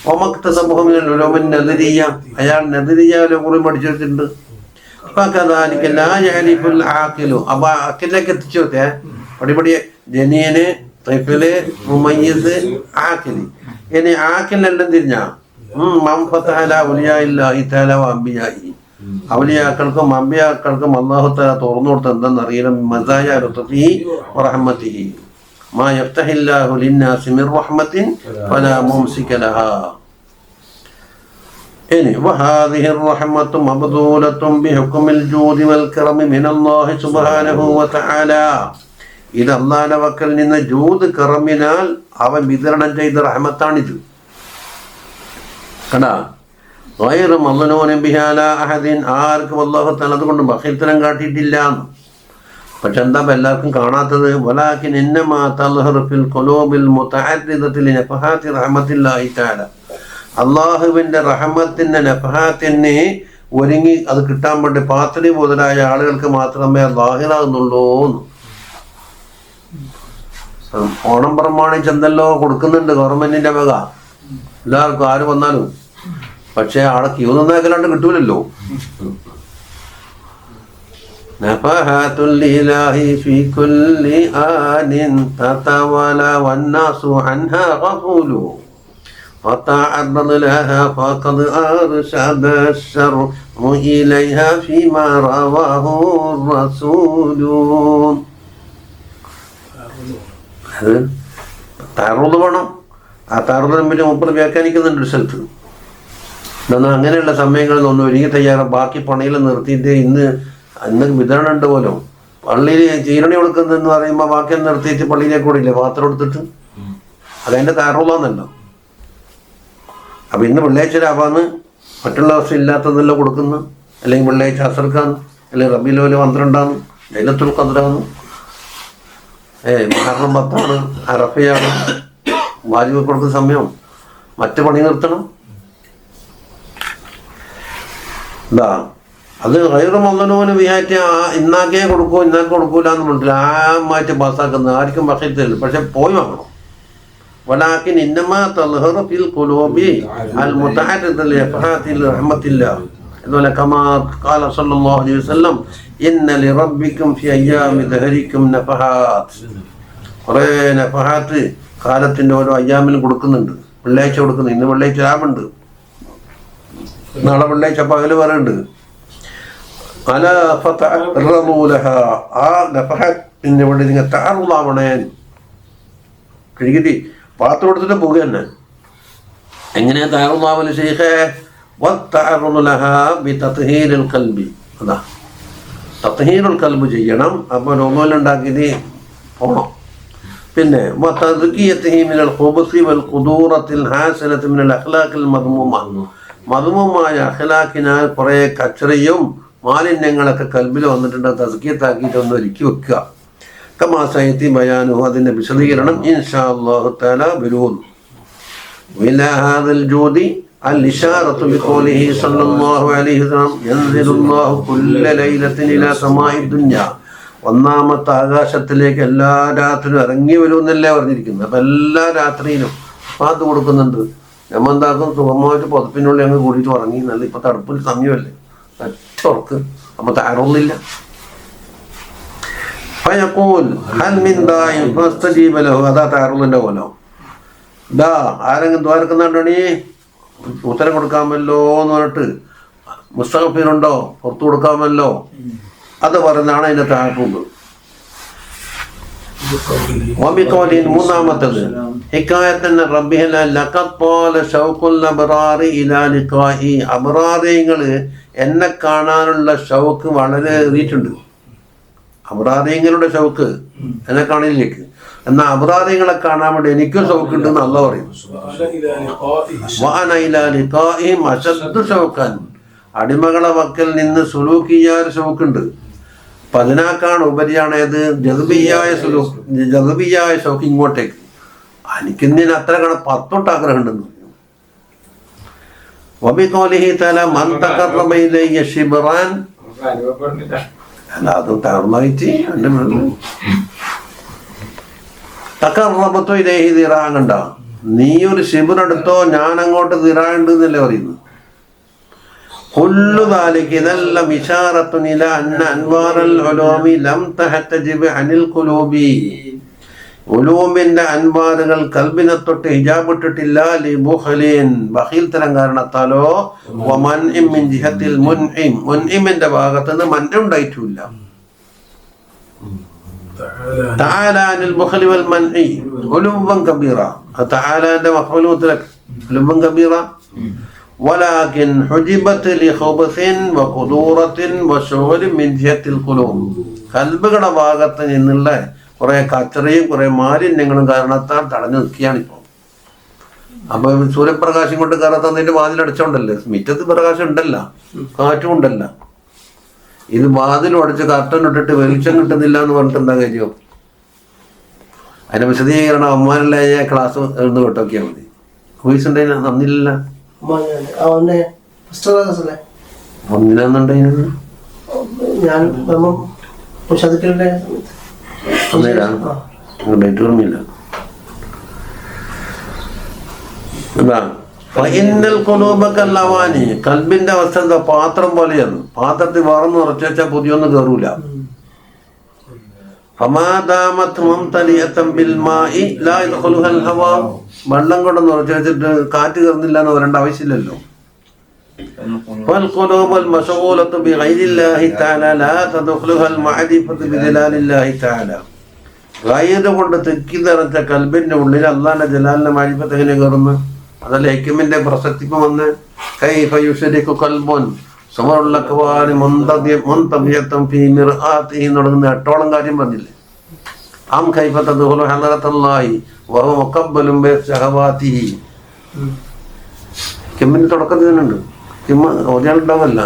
വമക്തസബഹു മിനൽ ഉലൂമിൻ നദരിയ്യ, അയാൾ നദരിയ്യയിലെ കുറി പഠിച്ചു വെച്ചിട്ടുണ്ട്. ഫകദാലിക ലാ യഅരിഫുൽ ആഖിലു, അപ്പോൾ ആഖിലേക്ക് എത്തിച്ചു വെക്കേ പടിപടിയെ. ജനീന്, തിഫില്, മുമയ്യിസ്, ആഖിലി. ഇനി ആഖിലെല്ലാം തിരിഞ്ഞാ മൻ ഫതഹ അലാ ഔലിയാഇല്ലാഹി തആല വ അംബിയാഇ, ഔലിയാക്കൾക്കും അംബിയാക്കൾക്കും അല്ലാഹു തആല തുറന്നു കൊടുത്ത എന്തെന്നറിയണം. മസായ ലുത്ഫിഹി വറഹ്മതിഹി മാ യഫ്തഹില്ലാഹു ലിന്നാസി മിർ റഹ്മത്തിൻ ഫലാ മുംസിക ലഹാ. ഇനി വഹാദിഹി റഹ്മത്തു മബ്ദൂലത്തുൻ ബിഹുക്മിൽ ജൂദി വൽ കറമി മിനല്ലാഹി സുബ്ഹാനഹു വ തആല, ഇത് അല്ലാഹുവിന്റെ വക്കൽ നിന്ന് ജൂദ് കറമിനാൽ അവൻ വിതരണം ചെയ്ത റഹ്മത്താണിത്. കണ്ടാ, ഗൈറു മദ്ലൂനിൻ ബിഹാ അലാ അഹദിൻ, ആർക്കും അല്ലാഹു തആല അതുകൊണ്ട് ബഖീൽത്തരം കാട്ടിയിട്ടില്ല. പക്ഷെ എന്താ എല്ലാവർക്കും കാണാത്തത്? വലാകിൻ ഇന്നമാ തൽഹറു ഫിൽ ഖുലൂബിൽ മുതഅദ്ദിദത്തി ലിനഫഹാത്തി റഹ്മത്തില്ലാഹി തആല, അള്ളാഹുവിന്റെ റഹ്മത്തിന്റെ നഫഹാത്തിനെ ഒരുങ്ങി അത് കിട്ടാൻ വേണ്ടി പാത്രി മുതലായ ആളുകൾക്ക് മാത്രമേ ലാഹിറാകുന്നുള്ളൂ. ഓണം പ്രമാണിച്ച് എന്തെല്ലോ കൊടുക്കുന്നുണ്ട് ഗവൺമെന്റിന്റെ വക എല്ലാവർക്കും, ആര് വന്നാലും. പക്ഷെ ആളെ ക്യൂ നിന്നേക്കലാണ്ട് കിട്ടൂലല്ലോ. നഫഹാത്തുൽ ഇലാഹി ഫീ കുല്ലി ആനിൻ തതവല വന്നാസു അൻഹാ ഗഫൂലു وتعرض لها فقد أرشد الشرع إليها فيما رواه الرسول. അത് താറുത് വേണം. ആ താറുതിനെ പറ്റി മുപ്പത് വ്യാഖ്യാനിക്കുന്നുണ്ട് ഒരു സ്ഥലത്ത്. എന്നാൽ അങ്ങനെയുള്ള സമയങ്ങളിൽ ഒന്ന് ഒരുങ്ങി തയ്യാറാണ്. ബാക്കി പണിയിൽ നിർത്തിയിട്ട് ഇന്ന് വിതരണം ഉണ്ട് പോലും. പള്ളിയിൽ ചീരണി കൊടുക്കുന്നതെന്ന് പറയുമ്പോൾ ബാക്കി നിർത്തിയിട്ട് പള്ളിയിലേക്ക് കൂടിയില്ലേ പാത്രം എടുത്തിട്ട്, അതതിൻ്റെ താറുള്ളാന്നല്ലോ. അപ്പം ഇന്ന് വെള്ളിയാഴ്ച രാവാന്ന്, മറ്റുള്ള ദിവസം ഇല്ലാത്തതെല്ലാം കൊടുക്കുന്നു. അല്ലെങ്കിൽ വെള്ളിയാഴ്ച അസർക്കാന്ന്, അല്ലെങ്കിൽ റബീഉൽ അവ്വൽ 12 ലൈലത്തുൽ ഖദ്റാന്ന്, മുഹറം 10 അറഫയാണ്, വാജിബ് കൊടുക്കുന്ന സമയം. മറ്റു പണി നിർത്തണം. എന്താ അത് ഗൈറു മദ്ലൂനി ബിഹാറ്റി, ഇന്നാക്കേ കൊടുക്കൂ ഇന്നാക്കെ കൊടുക്കൂല എന്ന് പറഞ്ഞില്ല. മാറ്റി പാസ്സാക്കുന്നത് ആർക്കും ബഖീൽത്തല്ല. പക്ഷെ പോയി വാങ്ങണം. വലാകിൻ ഇന്നമാ തൽഹറു ഫിൽ ഖുലൂബി അൽ മുതഅദ്ദിദ ലിനഫഹാത്തി റഹ്മത്തില്ലാഹ്. അതുപോലെ കമാ ഖാല സല്ലല്ലാഹു അലൈഹി വസല്ലം ഇന്ന ലിറബ്ബിക്കും ഫി അയ്യാമി ദഹരിക്കും നഫഹാത്ത്. കുറേ നഫഹാത്ത് കാലത്തിൻ്റെ ഓരോ അയ്യാമിലും കൊടുക്കുന്നുണ്ട്. വെള്ളിയാഴ്ച കൊടുക്കുന്നു. ഇന്ന് വെള്ളിയാഴ്ച രാവുണ്ട്, നാളെ വെള്ളിയാഴ്ച പകല് പറയുന്നുണ്ട്. അലാ ഫതഅറദൂ ലഹാ, ആ നഫഹാത്തിന് വേണ്ടി നിങ്ങൾ തഅറുളാവണേ. കഴുകിട്ട് പാത്രം എടുത്തിട്ട് പോകുക തന്നെ. എങ്ങനെയാ തഅറുളാവൽ ശൈഖേ? വതഅറുദു ലഹാ ബിതത്ഹീരിൽ ഖൽബി. അതാ തത്ഹീറുൽ ഖൽബ് ചെയ്യണം. അപ്പോൾ നോമ്പുണ്ടാക്കിയിട്ട് പോകണം. പിന്നെ വതദ്കിയതിഹി മിനൽ ഖുബൂസി വൽ ഖുദൂറത്തിൽ ഹാസിലത്തി മിനൽ അഖ്ലാഖിൽ മദ്മൂമ, മദ്മൂമായ അഖ്ലാഖിനാൽ കുറേ കച്ചറയും മാലിന്യങ്ങളൊക്കെ കൽബിൽ വന്നിട്ടുണ്ട്. തസ്കിയത്താക്കിയിട്ട് ഒന്ന് ഒരുക്കി വെക്കുക. കമാ സയതി ബയാനുഹു, അതിൻ്റെ വിശദീകരണം ഇൻഷാ അല്ലാഹു തആല വരും. ഇലാ ഹാദൽ ജൂദി, الإشارة بقوله صلى الله عليه وسلم ينزل الله كل ليلة إلى سماء الدنيا. ഒന്നാമത്തെ ആകാശത്തിലേക്ക് എല്ലാ രാത്രിയും ഇറങ്ങി വരുമെന്നല്ലേ പറഞ്ഞിരിക്കുന്നത്. അപ്പം എല്ലാ രാത്രിയിലും പാത്ത് കൊടുക്കുന്നുണ്ട്. നമ്മൾ എന്താക്കും, സുഖമായിട്ട് പുതപ്പിനുള്ളിൽ അങ്ങ് കൂടിയിട്ട് ഉറങ്ങി. നല്ല ഇപ്പം തണുപ്പിൽ സമയമല്ലേ, ഒറ്റ ഉറക്ക്. അപ്പം താരൊന്നില്ല. ഫയഖൂൽ ഹൽ മിൻ ദാഇൻ ഫസ്തജീബ ലഹു. അതാ താറുള്ളതിൻ്റെ കോലം. ദാ ആരെങ്കിലും ദ്വാരക്കുന്നുണ്ടോണീ ഉത്തരം കൊടുക്കാമല്ലോ എന്ന് പറഞ്ഞിട്ട് മുസ്തഗ്ഫിറുണ്ടോ പുറത്തു കൊടുക്കാമല്ലോ, അത് പറയുന്നതാണ് അതിൻ്റെ താഴ്പ്പുണ്ട്. മൂന്നാമത്തത് അബ്റാറിയങ്ങള് എന്നെ കാണാനുള്ള ഷൗക്ക് വളരെ ഏറിയിട്ടുണ്ട്. അബ്റാറിയങ്ങളുടെ ഷൗക്ക് എന്നെ കാണലിലേക്ക്. എന്നാൽ അബ്റാറിയങ്ങളെ കാണാൻ വേണ്ടി എനിക്കും ഷൗക്ക് ഉണ്ടെന്ന് അല്ലാഹു പറയും. അടിമകളെ വക്കൽ നിന്ന് സുലൂക്കിയായ ഷൗക്കുണ്ട്. അപ്പൊ അതിനേക്കാണ് ഉപരിയാണ് ഏത് ജദ്ബിയായ ഷൗക്ക് ഇങ്ങോട്ടേക്ക്. എനിക്കിന്നിന് അത്ര കണ 10 ആഗ്രഹം ഉണ്ടെന്ന്. അല്ല അതും തകർന്നയിച്ച് എൻ്റെ തക്കറബത്തോ ഇതേഹി ദിറാങ്ങണ്ട. നീ ഒരു ശിബിറെടുത്തോ ഞാൻ അങ്ങോട്ട് ദിറാണ്ട് എന്നല്ലേ പറയുന്നത്. ഇതെല്ലാം ഇശാറത്തുൻ ഇലാ അന്ന അൻവാറൽ ഉലൂമി ലം തഹതജിബ് അനിൽ ഖുലൂബി. ഉലൂമിന്റെ അൻവാറുകൾ കൽബിനെ തൊട്ട് ഹിജാബ് ഇട്ടിട്ടില്ല. ലിബുഖലിൻ ബഖീൽ തരം കാരണത്താലോ വമൻഇം മിൻ ജിഹത്തിൽ മുൻഇമിന്റെ ഭാഗത്ത് നിന്ന് മൻ ഉണ്ടായിട്ടില്ല. തആല അനിൽ ബുഖലി വൽ മൻഇ ഉലൂവൻ കബീറ. തആലന്റെ മഖ്ബൂൽ മുത്ലഖ് ഉലൂവൻ കബീറ. ولكن حجبت لخبث وقدورة وشغل من جهة القلوب. കൽബുകളുടെ ഭാഗത്ത് നിന്നുള്ള കുറെ കച്ചറയും കുറെ മാലിന്യങ്ങളും കാരണത്താൽ തടഞ്ഞു നിൽക്കുകയാണിപ്പോൾ. അപ്പൊ സൂര്യപ്രകാശം കൊണ്ട് കയറാത്തതിന്റെ വാതിലടച്ചോണ്ടല്ലേ, മിറ്റത്ത് പ്രകാശം ഉണ്ടല്ല, കാറ്റും ഉണ്ടല്ല. ഇത് വാതിലും അടച്ച് കർട്ടൻ ഇട്ടിട്ട് വെളിച്ചം കിട്ടുന്നില്ല എന്ന് പറഞ്ഞിട്ട് എന്താ കാര്യം? അതിന്റെ വിശദീകരണം അമ്മാനല്ല ക്ലാസ് എഴുന്ന് കേട്ടോക്കിയാൽ മതി. വോയിസ് ഉണ്ടെങ്കിൽ നന്നില്ല. ഒന്നിനെന്നുണ്ടെങ്കിൽ ഓർമ്മയില്ല. കൽബിന്റെ അവസ്ഥ എന്താ? പാത്രം പോലെയാണ്. പാത്രത്തിൽ വേറൊന്ന് ഉറച്ചു വെച്ചാൽ പുതിയൊന്നും കയറൂല. വെള്ളം കൊണ്ടൊന്ന് ഉറച്ചു വെച്ചിട്ട് കാറ്റ് കയറുന്നില്ല എന്ന് പറയേണ്ട ആവശ്യമില്ലല്ലോ. കൊണ്ട് തെക്കി നിറച്ച കൽബിന്റെ ഉള്ളിൽ അള്ളാന്റെ ജലാലിന്റെ മാരിഫത്ത് എങ്ങനെ കയറുന്നു? അതല്ല ഹെക്കിമിന്റെ പ്രസക്തിക്ക് വന്ന് കൈഫ യുശ്രികു ഖൽബുൻ സുമറുൽ അക്വാനി മുൻതബിയത്തുൻ ഫീ മിർആതിഹി തുടങ്ങുന്ന 8ഓളം കാര്യം പറഞ്ഞില്ലേ? അം കൈഫ തദ്ഖുലു ഹളറത്തല്ലാഹി വഹുവ മുഖബ്ബലുൻ ബിശഹവാതിഹി. ഹെക്കിമിന്റെ തുടക്കത്തിൽ തന്നെയുണ്ട്. ഒരാളുണ്ടാവല്ല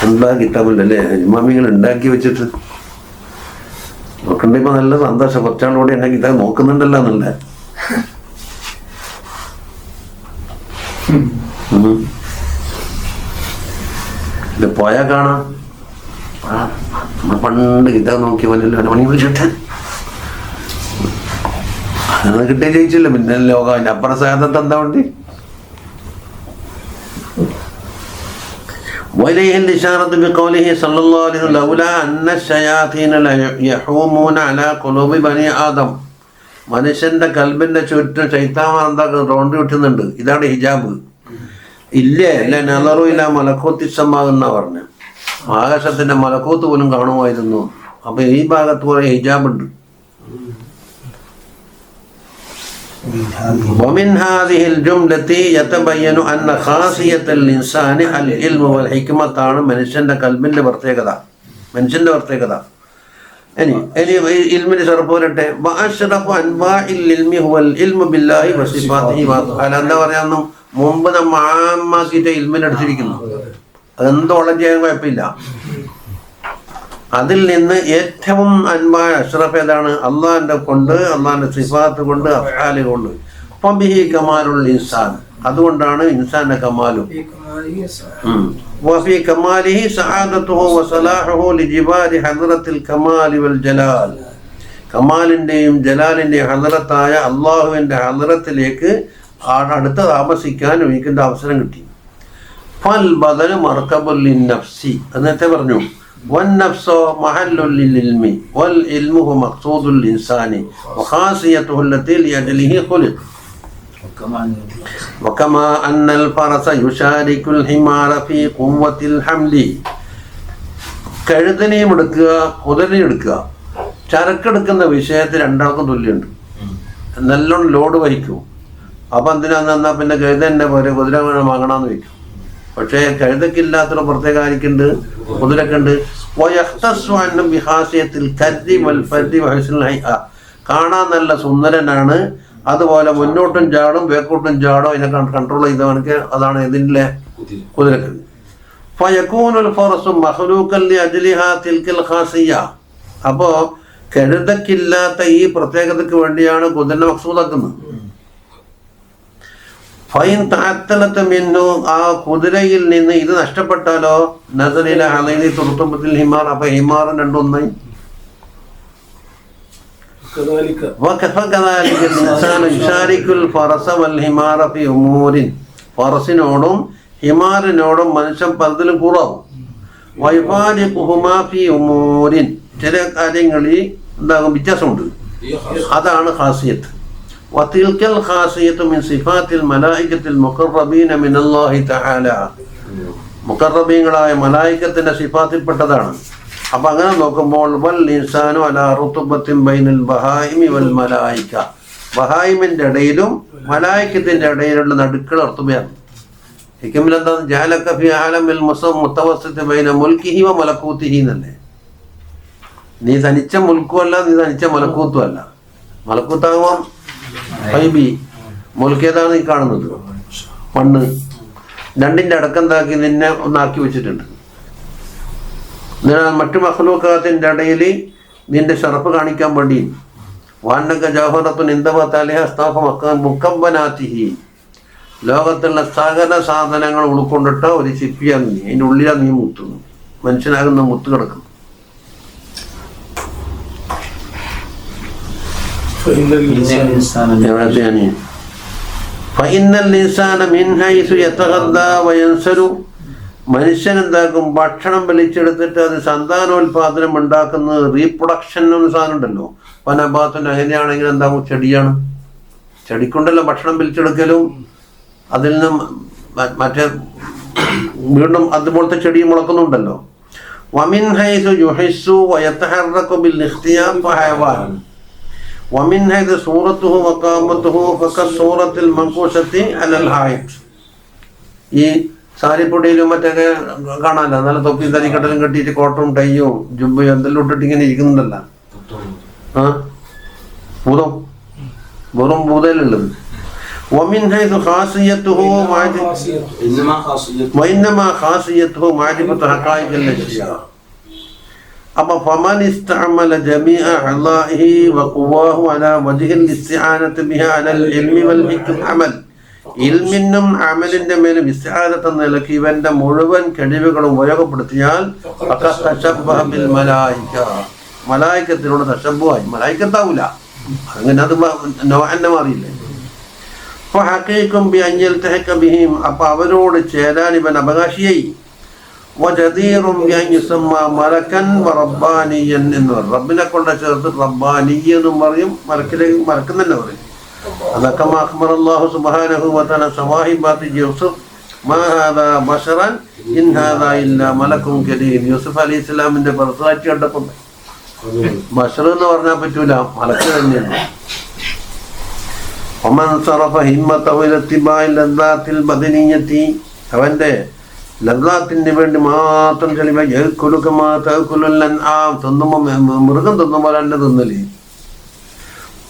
എന്താ കിട്ടാമില്ലല്ലേ ഇമാമികൾ ഉണ്ടാക്കി വെച്ചിട്ട് നോക്കണ്ട. ഇപ്പൊ നല്ല സന്തോഷം, കുറച്ചാളോടെ എന്നെ കിട്ടാൻ നോക്കുന്നുണ്ടല്ലോ എന്നല്ല. ഇത് പോയാ കാണാം. നമ്മൾ പണ്ട് കിട്ടാൻ നോക്കിയ പോലെയല്ലോ മണി വിളിച്ചിട്ട് അങ്ങനെ കിട്ടിയ ജയിച്ചില്ല. പിന്നെ ലോകം അതിന്റെ അപ്പുറ സാധനത്ത് എന്താ വേണ്ടി? وإليه الإشارة بقوله صلى الله عليه وسلم لولا أن الشياطين يحومون على قلوب بني آدم. മനുഷ്യന്റെ കൽബിന്റെ ചുറ്റും ശൈത്താൻ എന്താ റൗണ്ട് കിട്ടുന്നുണ്ട്. ഇതാണ് ഹിജാബ്. ഇല്ലേ അല്ലെ നളറു ഇല്ല മലക്കോത്തിസമാകുന്ന പറഞ്ഞു. ആകാശത്തിന്റെ മലക്കോത്ത് പോലും കാണുമായിരുന്നു. അപ്പൊ ഈ ഭാഗത്ത് കുറെ ഹിജാബ് ഉണ്ട്. ومن هذه الجملة يتبين أن خاصية الإنسان العلم والحكمة ആണ് മനുഷ്യന്റെ കൽബിന്റെ പ്രത്യേകത. മനുഷ്യന്റെ പ്രത്യേകത ഇനി ഇൽമിന്റെ ഷറഫ് വരട്ടെ. വഅശ്റഫു അൻവാഇൽ ഇൽമി ഹുവൽ ഇൽമു ബില്ലാഹി വസിഫാതിഹി വഅഫ്ആലിഹി. എന്താ പറയാന്നു? മുമ്പ് നമ്മ ആമാക്കിയിട്ട് ഇൽമിനെ എടുത്തിരിക്കുന്നു. അതെന്തോളം ചെയ്യാൻ കുഴപ്പമില്ല. അതിൽ നിന്ന് ഏറ്റവും അൻപായ അഷ്റഫ് ഏതാണ്? അള്ളാഹിന്റെ കൊണ്ട്, അള്ളാഹിന്റെ സിഫാത്ത് കൊണ്ട്, അഫ്ആല് കൊണ്ട്. ഫബിഹി കമാലുൽ ഇൻസാൻ, അതുകൊണ്ടാണ് ഇൻസാന്റെ കമാലും. വഫി കമാലിഹി സആദതുഹു വസലാഹുഹു ലിജിബാരി ഹദ്റത്തിൽ കമാലി വൽ ജലാൽ, കമാലിന്റെയും ജലാലിന്റെയും ഹദ്റത്തായ അള്ളാഹുവിന്റെ ഹദ്റത്തിലേക്ക് അടുത്ത് താമസിക്കാൻ എനിക്കിന്റെ അവസരം കിട്ടി. ഫൽ ബദലു മർകബുൽ ലിന്നഫ്സി, എന്നത്തെ പറഞ്ഞു. വന്നഫ്സു മഹല്ലുൽ ലിൽഇൽമി വൽ ഇൽമുഹു മഖ്സൂദുൽ ഇൻസാനി വഖാസിയതുഹു അല്ലതി ലിഅജ്ലിഹി ഖുലിഖ. وكما أن الفرس يشارك الحمار في قوة الحمل, കഴുതനെയും എടുക്കുക കുതിരനെയും എടുക്കുക, ചരക്കെടുക്കുന്ന വിഷയത്തിൽ രണ്ടാൾക്കും തുല്യമുണ്ട്. നല്ലോണം ലോഡ് വഹിക്കും. അപ്പം എന്തിനാന്ന് പറഞ്ഞാൽ പിന്നെ കഴുതന്നെ പോലെ കുതിര വേണം വാങ്ങണമെന്ന് വയ്ക്കും. പക്ഷേ കഴുതക്കില്ലാത്തൊരു പ്രത്യേക ആയിരിക്കുന്നുണ്ട്, കുതിരക്കുണ്ട്. കാണാൻ നല്ല സുന്ദരനാണ്, അതുപോലെ മുന്നോട്ടും ചാടും ബേക്കോട്ടും ചാടും, അതിനെ കൺട്രോൾ ചെയ്തവനക്ക് അതാണ് ഇതിൻ്റെ കുതിരക്ക്. ഫയകൂനുൽ ഫറസു മഖ്ലൂഖൻ ലിഅജ്ലിഹാ തിൽകൽ ഖാസിയ, അപ്പോൾ കഴുതക്കില്ലാത്ത ഈ പ്രത്യേകതയ്ക്ക് വേണ്ടിയാണ് കുതിരനെ മഖ്സൂദാക്കുന്നത്. ഫൈൻ തഅത്തലത മിൻഹു, ആ കുതിരയിൽ നിന്ന് ഇത് നഷ്ടപ്പെട്ടാലോ നസലില ഹലൈനി തുർത്തുബത്തിൽ ഹിമാർ, അപ്പോൾ ഹിമാറും രണ്ടൊന്നായി. ഫറസിനോടും ഹിമാറിനോടും മനുഷ്യൻ പലതിലും കൂറാവും. ചില കാര്യങ്ങളിൽ എന്താകും വ്യത്യാസമുണ്ട്, അതാണ് ഖാസിയത്ത്. വതിൽകൽ ഖാസിയത്തു മിൻ സിഫാത്തിൽ മലായികത്തിൽ മുഖറബീന മിനല്ലാഹി തആല, മുഖറബീങ്ങളായ മലായികത്തിന്റെ സിഫാത്തിൽപ്പെട്ടതാണ്. അപ്പം അങ്ങനെ നോക്കുമ്പോൾ വൽ ഇൻസാനു അലാ റുതുബത്തിൻ ബൈനൽ ബഹായിമി വൽ മലായിക, ബഹായിമിൻ്റെ ഇടയിലും മലായികത്തിൻ്റെ ഇടയിലുള്ള നടുക്കൾ റുതുബയാണ്. ഹിക്മിൽ എന്താ ജഅലക ഫീ ആലമിൽ മുത്തവസ്സിത്ത് ബൈന മുൽക്കിഹി വ മലകൂതിഹി എന്നല്ലേ. നീ തനിച്ച മുൽക്കുമല്ല, നീ തനിച്ച മലക്കൂത്തും അല്ല. മലക്കൂത്താകുമ്പോൾ ഹൈബി, മുൽക്കേതാണ് നീ കാണുന്നത് മണ്ണ്. രണ്ടിൻ്റെ അടക്കന്താക്കി നിന്നെ ഒന്നാക്കി വെച്ചിട്ടുണ്ട്. മറ്റു മഖ്ലൂഖാത്തിൻ്റെ ഇടയിൽ നിന്റെ ഷറഫ് കാണിക്കാൻ വേണ്ടി വാനക ജൗഹറത്തുൻ ഇന്ദഹു തഅലിഹ അസ്താഫ മുക്കബ്ബനാതിഹി, ലോകത്തുള്ള സകല സാധനങ്ങൾ ഉൾക്കൊണ്ടിട്ട ഒരു ചിപ്പിയാണ് നീ. അതിൻ്റെ ഉള്ളിലാണ് നീ മുത്തുന്നു, മനുഷ്യനാകുന്ന മുത്ത് കിടക്കുന്നു. മനുഷ്യൻ എന്താക്കും, ഭക്ഷണം വലിച്ചെടുത്തിട്ട് അത് സന്താനോൽപാദനം ഉണ്ടാക്കുന്നത് റീപ്രൊഡക്ഷൻ എന്ന സാധനം ഉണ്ടല്ലോ. പനബാത്തിന് അങ്ങനെയാണെങ്കിൽ എന്താകും, ചെടിയാണ്. ചെടിക്കൊണ്ടല്ലോ ഭക്ഷണം വലിച്ചെടുക്കലും അതിൽ നിന്ന് മറ്റേ വീണ്ടും അതുപോലത്തെ ചെടി മുളക്കുന്നുണ്ടല്ലോ. വമിൻ ഹൈസു യുഹിസ്സു വയതഹറകു ബിൽ ഇഖ്തിയാർ ഫഹയവാൻ വമിൻ ഹൈസു സൂറത്തുഹു വഖാമത്തുഹു ഫകസൂറത്തിൽ മൻകൂശത്തി അലൽ ഹായിത്ത്. ഈ സാരിപ്പൊടിയിലും മറ്റൊക്കെ കാണാനല്ല, നല്ല തൊപ്പി തരിക്കട്ടലും കെട്ടിയിട്ട് കോട്ടും ടൈയും ജുബയും എന്തെല്ലാം ഇട്ടിട്ട് ഇങ്ങനെ ഇരിക്കുന്നുണ്ടല്ല. ആ ഭൂതം വെറും ഭൂതയിലുള്ളത്. ومن حيث خاصيته وإنما خاصيته معرفة حقائق الأشياء. أما فمن استعمل جميع أعضائه وقواه على وجه الاستعانة بها على العلم والعمل, ഇൽമിനും അമലിന്റെ മേലും ഇസ്തിആദത്ത് എന്ന നിലയ്ക്ക് ഇവന്റെ മുഴുവൻ കഴിവുകളും ഉപയോഗപ്പെടുത്തിയാൽ മലായികത്തിനോട് തശബ്ബുഹായി. മലായികത്താവൂല, അങ്ങനെ അത് നോഅന്നെ മാറിയില്ലേ. അപ്പൊ അവരോട് ചേരാൻ ഇവൻ അവകാശിയായി. എന്ന് റബ്ബിനെ കൊണ്ട് ചേർത്ത് റബ്ബാനി എന്നും പറയും, മലക്കിലേക്ക് മലക്കും തന്നെ പറയും. അതൊക്കെ അല്ലാഹു സുബ്ഹാനഹു വ തആല സവാഹിബാത്തി യൂസുഫ് മാ ഹാദാ ബശറൻ ഇൻ ഹാദാ ഇല്ലാ മലക്കുൻ കരീം. യൂസുഫ് അലൈഹിസ്സലാമിന്റെ പേഴ്സണാലിറ്റി കണ്ടപ്പോൾ ബശർ എന്ന് പറഞ്ഞാൽ പറ്റൂല, മലക്ക് തന്നെയാണ്. ഒമൻ സറഫ ഹിമ്മതഹു ഇലാ ഇത്തിബാഇൽ ലദ്ദാത്തിൽ ബദനിയ്യതി, അവന്റെ ലദ്ദാത്തിന് വേണ്ടി മാത്രം ചെലവ യഅ്കുലുകമാ തഅ്കുലുൽ അൻആം, തിന്നുമ്പോൾ മൃഗം തിന്നുമ്പോൾ തന്നെ തിന്നല്.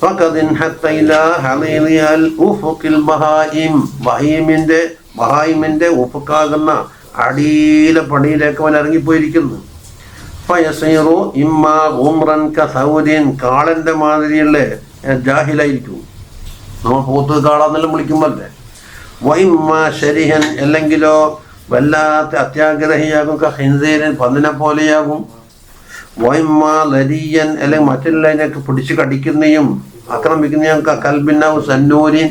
ഫഖദിൻ ഹത്ത ഇലാ ഹലീലിൽ ഉഫുഖിൽ ബഹായിം, ബഹായിമിന്റെ ഉഫുക്കാകുന്ന അടിയിലെ പടിയിലേക്ക് അവൻ ഇറങ്ങിപ്പോയിരിക്കുന്നു. ഫയസീറു ഇമ്മാ ഉംറൻ കസൗരിൻ, കാളന്റെ മാതിരിയുള്ള ജാഹിലായിരിക്കും. നമ്മൾ പോത്ത് കാളാന്നെല്ലാം വിളിക്കുമ്പോഴല്ലേ. വൈമ്മ ശരിഹൻ അല്ലെങ്കിലോ വല്ലാത്ത അത്യാഗ്രഹിയാകും, ഹിൻസീരൻ പന്നിനെ പോലെയാകും. വൈമ്മ ലരിയൻ അല്ലെങ്കിൽ മറ്റുള്ളതിനൊക്കെ പിടിച്ച് കടിക്കുന്നതും ആക്രമിക്കുന്നതും കൽബിനാവും സന്നൂരിൻ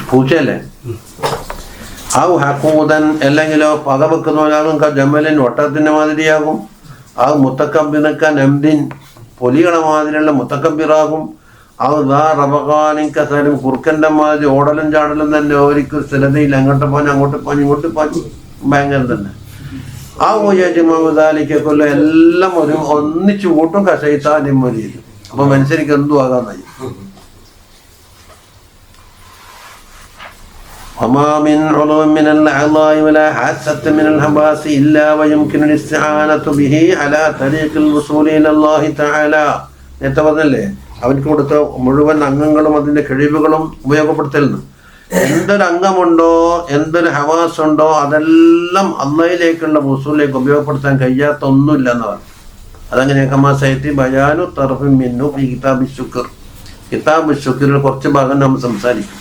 പൂച്ചയല്ലേ. ഔ ഹക്കൂതൻ അല്ലെങ്കിലോ പക വെക്കുന്നവരാകും ജമലിൻ ഒട്ടകത്തിൻ്റെ മാതിരിയാകും. ആ മുത്തക്കബിനക്ക നംദിൻ പൊലികളെ മാതിരിയുള്ള മുത്തക്കബിറാകും. ഔ ദാ റബഖാനിൻ കസരും കുറുക്കൻ്റെ മാതിരി ഓടലും ചാടലും തന്നെ ഓരിക്കും സ്ഥിരതയിൽ അങ്ങോട്ട് പാഞ്ഞ് അങ്ങോട്ട് പാഞ്ഞ് ഇങ്ങോട്ട് പാഞ്ഞ് ഭയങ്കര തന്നെ. ആ യജമാലിക്കൊല്ല എല്ലാം ഒരു ഒന്നിച്ചു കൂട്ടും കശൈത്താനും മതിയും. അപ്പൊ മനുഷ്യർക്ക് എന്തും ആകാന്നായി. وما من عضو من الأعضاء ولا حاسة من الحواس إلا ويمكن الاستعانة به على طريق الوصول إلى الله تعالى. നേരത്തെ പറഞ്ഞല്ലേ അവർക്ക് കൊടുത്ത മുഴുവൻ അംഗങ്ങളും അതിൻ്റെ കഴിവുകളും ഉപയോഗപ്പെടുത്തലുണ്ട്. എന്തൊരു അംഗമുണ്ടോ എന്തൊരു ഹവാസുണ്ടോ അതെല്ലാം അള്ളാഹിലേക്കുള്ള വസൂലിലേക്ക് ഉപയോഗപ്പെടുത്താൻ കഴിയാത്ത ഒന്നുമില്ല എന്നതാണ്. അതങ്ങനെ കമാസയത്തി ബയാനു തർഫിൻ മിന്നു ഈ കിതാബ് ശുക്ർ. കിതാബ് ശുക്രിൽ കുറച്ച് ഭാഗം നമ്മൾ സംസാരിക്കും.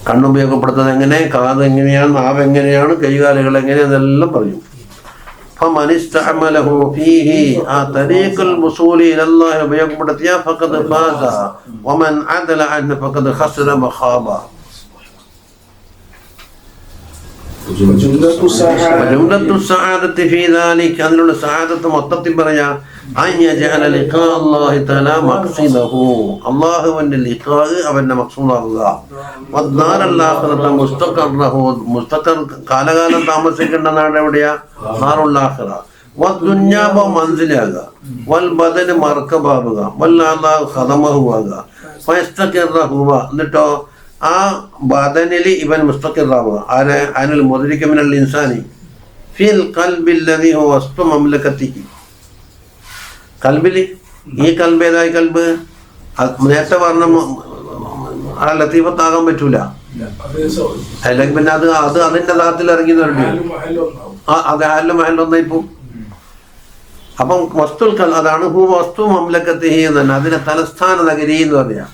കണ്ണുപയോഗപ്പെടുത്തുന്നത് എങ്ങനെ, കാത് എങ്ങനെയാണ്, നാവ് എങ്ങനെയാണ്, കൈകാലുകൾ എങ്ങനെയാണ്, അതെല്ലാം പറയും. فمن استعمله فيه طريق الوصول الى الله ഉപയോഗപ്പെടുത്തിയ فقد فاز ومن عدل عنه فقد خسر وخاب. وجملة السعادة في ذلك അതിനുള്ള സആദത്ത് മൊത്തത്തിൽ പറയാ أن يجعل لقاء الله تعالى مقصده. അല്ലാഹുവിന്റെ ലിഖാ അവന്റെ മഖ്സൂദാവുക. والدار الآخرة مستقره മുസ്തഖർ കാലകാലം താമസിക്കേണ്ട നാട് എവിടെയാ? നാറുൽ ആഖിറ. والدنيا منزലാകുക. والبدن മർക്കബാവുക. والله ഖദമഹുവാകുക. فيستقره എന്നിട്ടോ ആ ബദനിൽ ഇവൻ മുസ്തഖിറാവുക. ആരെ? അനിൽ മുദ്രിക മിനൽ ഇൻസാനി ഫിൽ ഖൽബി الذي هو وسط مملكته. കൽബിൽ ഈ കൽബ് ഏതായി കൽബ്? നേരത്തെ പറഞ്ഞ ആ ലത്തീഫത്താകാൻ പറ്റൂല. അല്ലെങ്കിൽ പിന്നെ അത് അതിന്റെ ദാത്തിൽ ഇറങ്ങി നിറഞ്ഞു. അത് ഹാലും മഹലൊന്നായി പോവും. അപ്പം വസ്തുൽ കൽ അതാണ് ഹു വസ്തു മംലക്കത്തിഹി എന്ന്. അതിന്റെ തലസ്ഥാന നഗരി എന്ന് പറയാ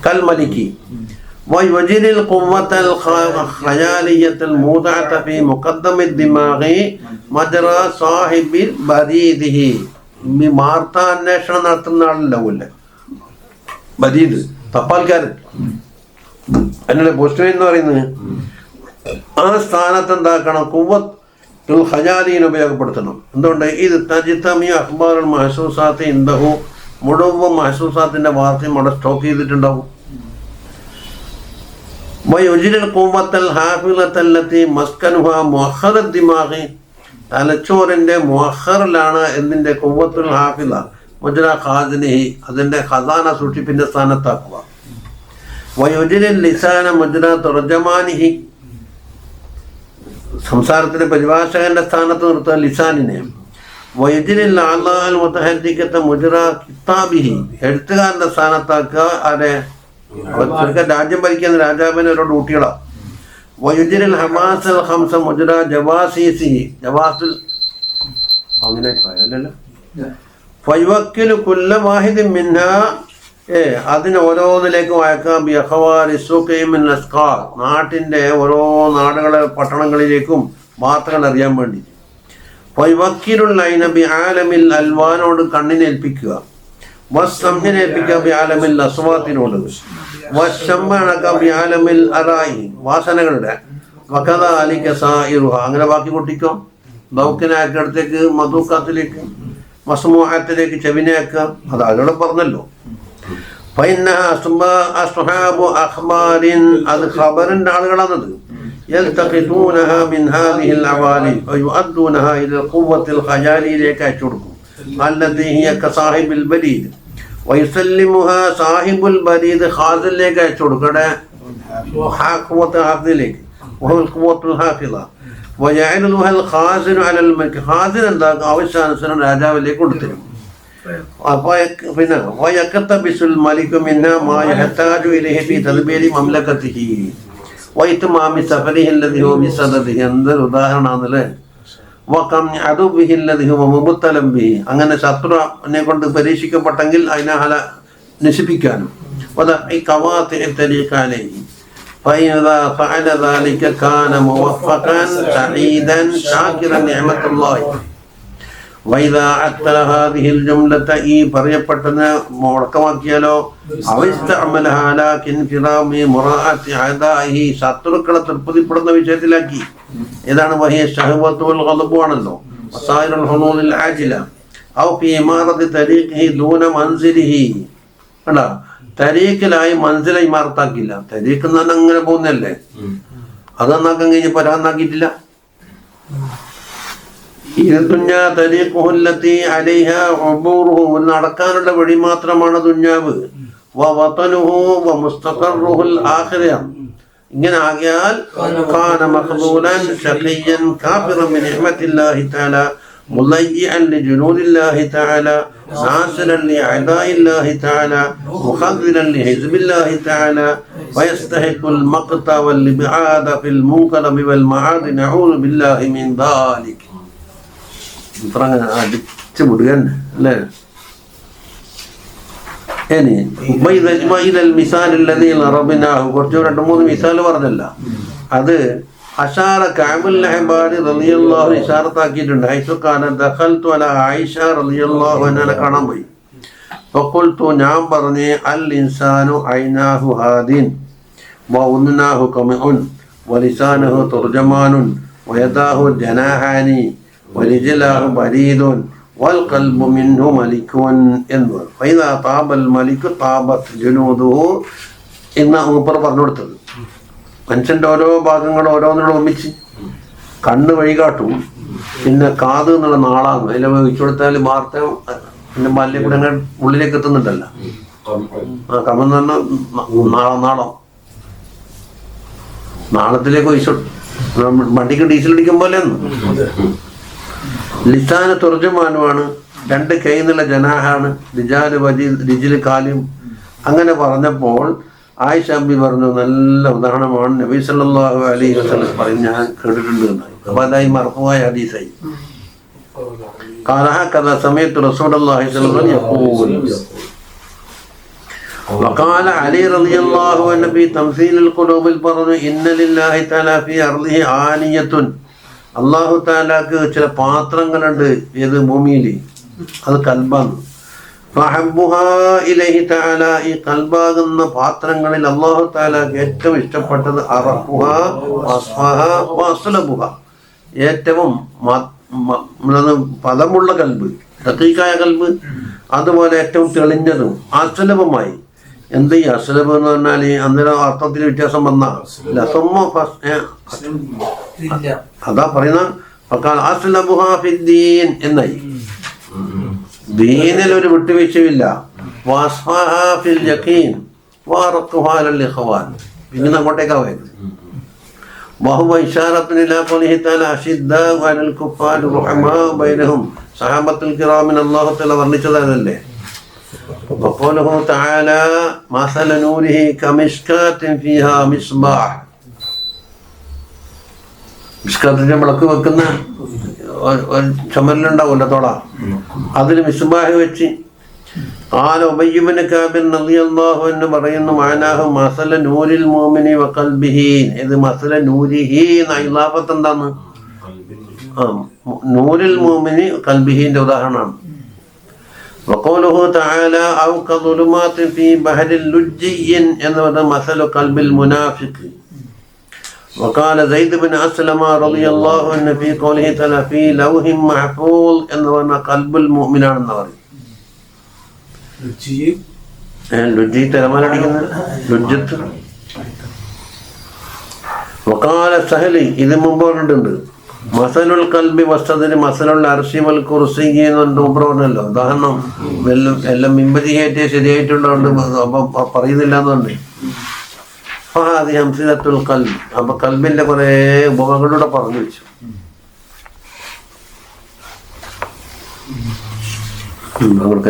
കൽമലിക്ക്. ويجري القوة الخيالية الموضعة في مقدم الدماغ مجرى صاحب بريده. വാർത്ത അന്വേഷണം നടത്തുന്ന ആളുണ്ടാവില്ലേ ബദീദ്, തപ്പാൽക്കാരൻ, അതിനുള്ള പോസ്റ്റ് എന്ന് പറയുന്നത്. ആ സ്ഥാനത്ത് എന്താക്കണം? ഖുവ്വത്തുൽ ഖയാലീനെ ഉപയോഗപ്പെടുത്തണം. എന്തുകൊണ്ട്? ഇത് തജ്തമിഉ അഖ്ബാറുൽ മഹ്സൂസാത്തി ഇൻദഹു. മുഴുവൻ മഹ്സൂസാത്തിന്റെ വാർത്തയും അവിടെ സ്റ്റോക്ക് ചെയ്തിട്ടുണ്ടാവും. വയുജ്രിൽ ഖുവ്വത്തൽ ഹാഫിളത്തൽ ലത്തി മസ്കനുഹാ മുഅഖറദ് ദിമാഗി. തലച്ചോറിന്റെ മുഅഖറിലാണ് എന്തിന്റെ? ഖുവ്വത്തുൽ ഹാഫിള മുജ്റ ഖാസിനിഹി. അതിന്റെ ഖസാന സൂക്ഷിപ്പിന്റെ സ്ഥാനത്താക്കുക. വയുജ്രിൽ ലിസാന മുജ്റ തുർജമാനിഹി. സംസാരത്തിന്റെ പരിഭാഷകന്റെ സ്ഥാനത്ത് നിർത്തുക ലിസാനിനെ. വയുജ്രിൽ അഅ്ളാഅൽ മുതഹദ്ദിഖത മുജ്റ കിതാബിഹി. എഴുത്തുകാരന്റെ സ്ഥാനത്താക്കുക. ആരെ? രാജ്യം ഭരിക്കുന്ന രാജാവിന് ഓരോ ഡ്യൂട്ടികളാണ്. വയുജ്രിൽ ഹമാസൽ ഖംസ മുജ്റ ജവാസീസി. ജവാസിൽ അങ്ങനെ അല്ലല്ലോ. ഫയുവക്കിലു കുല്ല വാഹിദിൻ മിൻഹാ. അതിന് ഓരോന്നിലേക്കും അയക്കാം. ബി അഖ്വാരി സൂഖി മിൻ അസ്ഖാർ. നാട്ടിൻ്റെ ഓരോ നാടുകളെ പട്ടണങ്ങളിലേക്കും വാർത്തകൾ അറിയാൻ വേണ്ടി. ഫയുവക്കിലുൽ ഐന ബി ആലമിൽ അൽവാനോട് കണ്ണിനെ ഏൽപ്പിക്കുക. വസ്സംഹിനെ ഏൽപ്പിക്കുക ബി ആലമിൽ അസ്വാത്തിനോട്. വശമ്മണക ബി ആലമിൽ അറായി. വാസനകളുടെ. വകദ അലിക സായിറുഹ. അങ്ങനെ ബാക്കി പൊട്ടിക്കോ. ദൗക്കിനാക്കിടത്തേക്ക് മധുക്കാത്തിലേക്ക് മസ്മൂഅത്തിലേക്ക് ചെവിനാക്കുക. അത് അതിലൂടെ പറഞ്ഞല്ലോ. അസ്ഹാബു അഖ്ബാരിൻ. അത് ഖബറിന്റെ ആളുകളാണത്. യൽതഖിതൂനഹ മിൻ ഹാദിഹിൽ അവാലി വയുഅദ്ദൂനഹ ഇല ഖുവ്വത്തിൽ ഖയാലിയിലേക്ക് അയച്ചു കൊടുക്കും. അല്ലതി ഹിയ കസാഹിബിൽ ബരീദ് വയുസല്ലിമുഹ സാഹിബുൽ ബരീദ്. ഖാസിലേക്ക് അയച്ചു കൊടുക്കടെ ഖുവ്വത്ത് ഹാഫിലേക്ക്. വഹുൽ ഖുവ്വത്തുൽ ഹാഫിള. വയഅലുഹൽ ഖാസിനു അലൽ മൽക്ക്. ഖാസിൻ എന്താക്കും? ആവശ്യാനുസരണം രാജാവിലേക്ക് കൊണ്ടുതരും. പിന്നെ വയഖതബിസുൽ മലികു മിന്നാ മാ യഹ്താജു ഇലൈഹി ഫീ തദ്ബീരി മംലകതിഹി വഇത്മാമി സഫരിഹി അല്ലദി ഹുവ ബിസദദിഹി. എന്തൊരു ഉദാഹരണമാണല്ലേ. വകം അദുബിഹി അല്ലദി ഹുവ മുബ്തലം ബിഹി, അങ്ങനെ ശത്രുവിനെ കൊണ്ട് പരീക്ഷിക്കപ്പെട്ടെങ്കിൽ അതിനെ നശിപ്പിക്കാനും വദഇ ഖവാതിഇ തരീഖ അലൈഹി ഫഇദാ ഫഅല ദാലിക കാന മുവഫഖൻ സഈദൻ ശാകിറൻ നിഅമത്തുല്ലാഹി വൈദാ അത്തല ഹാദിഹിൽ ജുംലത, ഈ പറയപ്പെട്ടതിനെ മുഴക്കമാക്കിയാലോ അവസ്തഅമലഹ ലാകിൻ ഫിറാമി മുറാഅത്തി അദാഇഹി, ശത്രുക്കളെ തൃപ്തിപ്പെടുന്ന വിഷയത്തിലാക്കി. ഏതാണ് വഹിയ ശഹവത്തു വൽ ഗളബു ആണല്ലോ, വസായിറുൽ ഹുനൂലിൽ ആജില ഔ ഫി ഇമാറത്തി തരീഖിഹി ദൂന മൻസിലിഹി. കണ്ടാ, തരീഖിലായി മൻസില ഇമാറത്താക്കില്ല. തരീഖ് എന്ന് പറഞ്ഞാൽ അങ്ങനെ പോകുന്നല്ലേ, അത് നന്നാക്കാൻ കഴിഞ്ഞ് പരാന്നാക്കിയിട്ടില്ല. നടക്കാനുള്ള വഴി മാത്രമാണ് ദുന്യാവ്. ഇങ്ങനെ ആകിയാൽ കാന മഖ്ദൂലൻ ശഖിയ്യൻ കാഫിറൻ ബിനിഅമത്തില്ലാഹി തആല മുളയ്യിഅൻ ലിജുനൂദില്ലാഹി തആല നാസിറൻ ലിഅദാഇല്ലാഹി തആല മുഖദ്ദിലൻ ലിഹിസ്ബില്ലാഹി തആല വയസ്തഹിഖുൽ മഖ്ത വൽ ഇബ്ആദ ഫിൽ മുൻകറബി വൽ മആദി നഊദു ബില്ലാഹി മിൻ ദാലിക. അടിച്ചു വിടുക അല്ലേ. ഇനി കുറച്ച് 2-3 മിസാല് പറഞ്ഞല്ല, അത് അഷാറ കഅബുൽ അഹ്ബാരി റളിയല്ലാഹു ഇശാറത്താക്കിയിട്ടുണ്ട്. ഹൈസുക്കാന ദഖൽതു അലാ ആയിഷ റളിയല്ലാഹു അൻഹ കാണാൻ പോയി. ഫഖുൽതു, ഞാൻ പറഞ്ഞേ, അൽ ഇൻസാനു ഐനാഹു ഹാദിൻ വഉദ്നാഹു ഖമിഉൻ വലിസാനഹു തുർജമാനുൻ വയദാഹു ജനാഹാനി വലിജലാഹു ബരീദുൻ വൽ ഖൽബു മിൻഹു മലിക്കുൻ എന്ന്. ഫൈദാ താബൽ മലിക്കു താബത് ജുനൂദുഹു എന്ന മൂപ്പർ പറഞ്ഞു കൊടുത്തത്. മനുഷ്യൻ്റെ ഓരോ ഭാഗങ്ങൾ ഓരോന്നിനോട് ഒന്നിച്ച് കണ്ണ് വഴികാട്ടും, പിന്നെ കാത് എന്നുള്ള നാളാണ്, അതിൽ വെച്ചു കൊടുത്താൽ വാർത്ത പിന്നെ മല്ലിൽ കൂടെ അങ്ങനെ ഉള്ളിലേക്ക് എത്തുന്നുണ്ടല്ലോ. ആ കമെന്ന് പറഞ്ഞാൽ നാളം, നാളത്തിലേക്ക് ഒഴിച്ചു വണ്ടിക്ക് ഡീസൽ അടിക്കും പോലെ. ലിസാന് തുർജമാനുമാണ്, 2 കൈ എന്നുള്ള ജനാഹാണ്, റിജാല് രിജില് കാലും. അങ്ങനെ പറഞ്ഞപ്പോൾ ആയിഷ അമ്മി പറഞ്ഞു, നല്ല ഉദാഹരണമാണ് നബി സല്ലല്ലാഹു അലൈഹി വസല്ലം പറയും, ഞാൻ കേട്ടിട്ടുണ്ട് എന്നായി. അപ്പൊ അതായി മർഫൂആയ ഹദീസായി. ഖാല ഹകദ സമയത്ത് റസൂലുള്ളാഹി സ്വല്ലല്ലാഹു അലൈഹി വസല്ലം യഖൂൽ. وقال علي رضي الله عنه في تمثيل القلوب البر إن لله تعالى في أرضه آنية. അള്ളാഹു താലാക്ക് ചില പാത്രങ്ങളുണ്ട് ഏത് ഭൂമിയിൽ, അത് കൽബാണ്. ഈ കൽബാകുന്ന പാത്രങ്ങളിൽ അള്ളാഹു താലാക്ക് ഏറ്റവും ഇഷ്ടപ്പെട്ടത് ഏറ്റവും പദമുള്ള കൽബ്, ദഖീഖായ കൽബ്, അതുപോലെ ഏറ്റവും തെളിഞ്ഞതും അസുലഭമായി. എന്ത് ഈ അസുലഭം എന്ന് പറഞ്ഞാൽ അന്നേരം അർത്ഥത്തിൽ വ്യത്യാസം വന്ന അതാ പറയുന്ന എന്നായി. ദീനിൽ ഒരു വിട്ടുവീഴ്ചയില്ല. പിന്നെ അങ്ങോട്ടേക്കാ പോയത്. സഹാബത്തുൽ കിറാമിന് അല്ലാഹു തആല വർണ്ണിച്ചതല്ലേ. وقوله تعالى مثل نوره كمشكاة فيها مصباح. മിസ്കാത്തിന്റെ വിളക്ക് വെക്കുന്ന ചുമരിലുണ്ടാവുമല്ലോ തോള, അതിൽ മിസ്ബാഹ് വെച്ച്. ഖാല ഉബയ്യ് ഇബ്നു കഅബ് റളിയല്ലാഹു അൻഹു പറയുന്നു, മഅനാഹു മസല നൂരിൽ മുഅ്മിനി വഖൽബിഹി. ഇത് മസല നൂരിഹി എന്ന ഇലാഫത്ത് എന്താണ്? നൂരിൽ മുഅ്മിനി ഖൽബിഹിന്റെ ഉദാഹരണമാണ്. وقوله تعالى أو كظلمات في بحر لجي എന്ന് പറഞ്ഞ مثل قلب المنافق. وقال زيد بن أسلم رضي الله عنه في قوله تعالى في لوح محفوظ എന്ന് പറഞ്ഞ قلب المؤمن ആണെന്ന് പറയും. ലുജ്ജി തിരമാല അടിക്കുന്ന ലുജ്ജത്ത്. وقال സഹലി, ഇത് മുമ്പ് പറഞ്ഞിട്ടുണ്ട്, മസലുൽ കൽബി വസ്തദിന് മസലുൽ അർശി വൽ കുർസി എന്നു പറഞ്ഞല്ലോ. ഉദാഹരണം എല്ലാം മിമ്പതിയായിട്ട് ശരിയായിട്ടുള്ളതുകൊണ്ട് അപ്പൊ പറയുന്നില്ല എന്നുണ്ട്. ഫഹാദി ഹംസിലത്തുൽ കൽബ്. അപ്പൊ കൽബിന്റെ കുറെ ഉപമകളിലൂടെ പറഞ്ഞു വെച്ചു. അവർക്ക്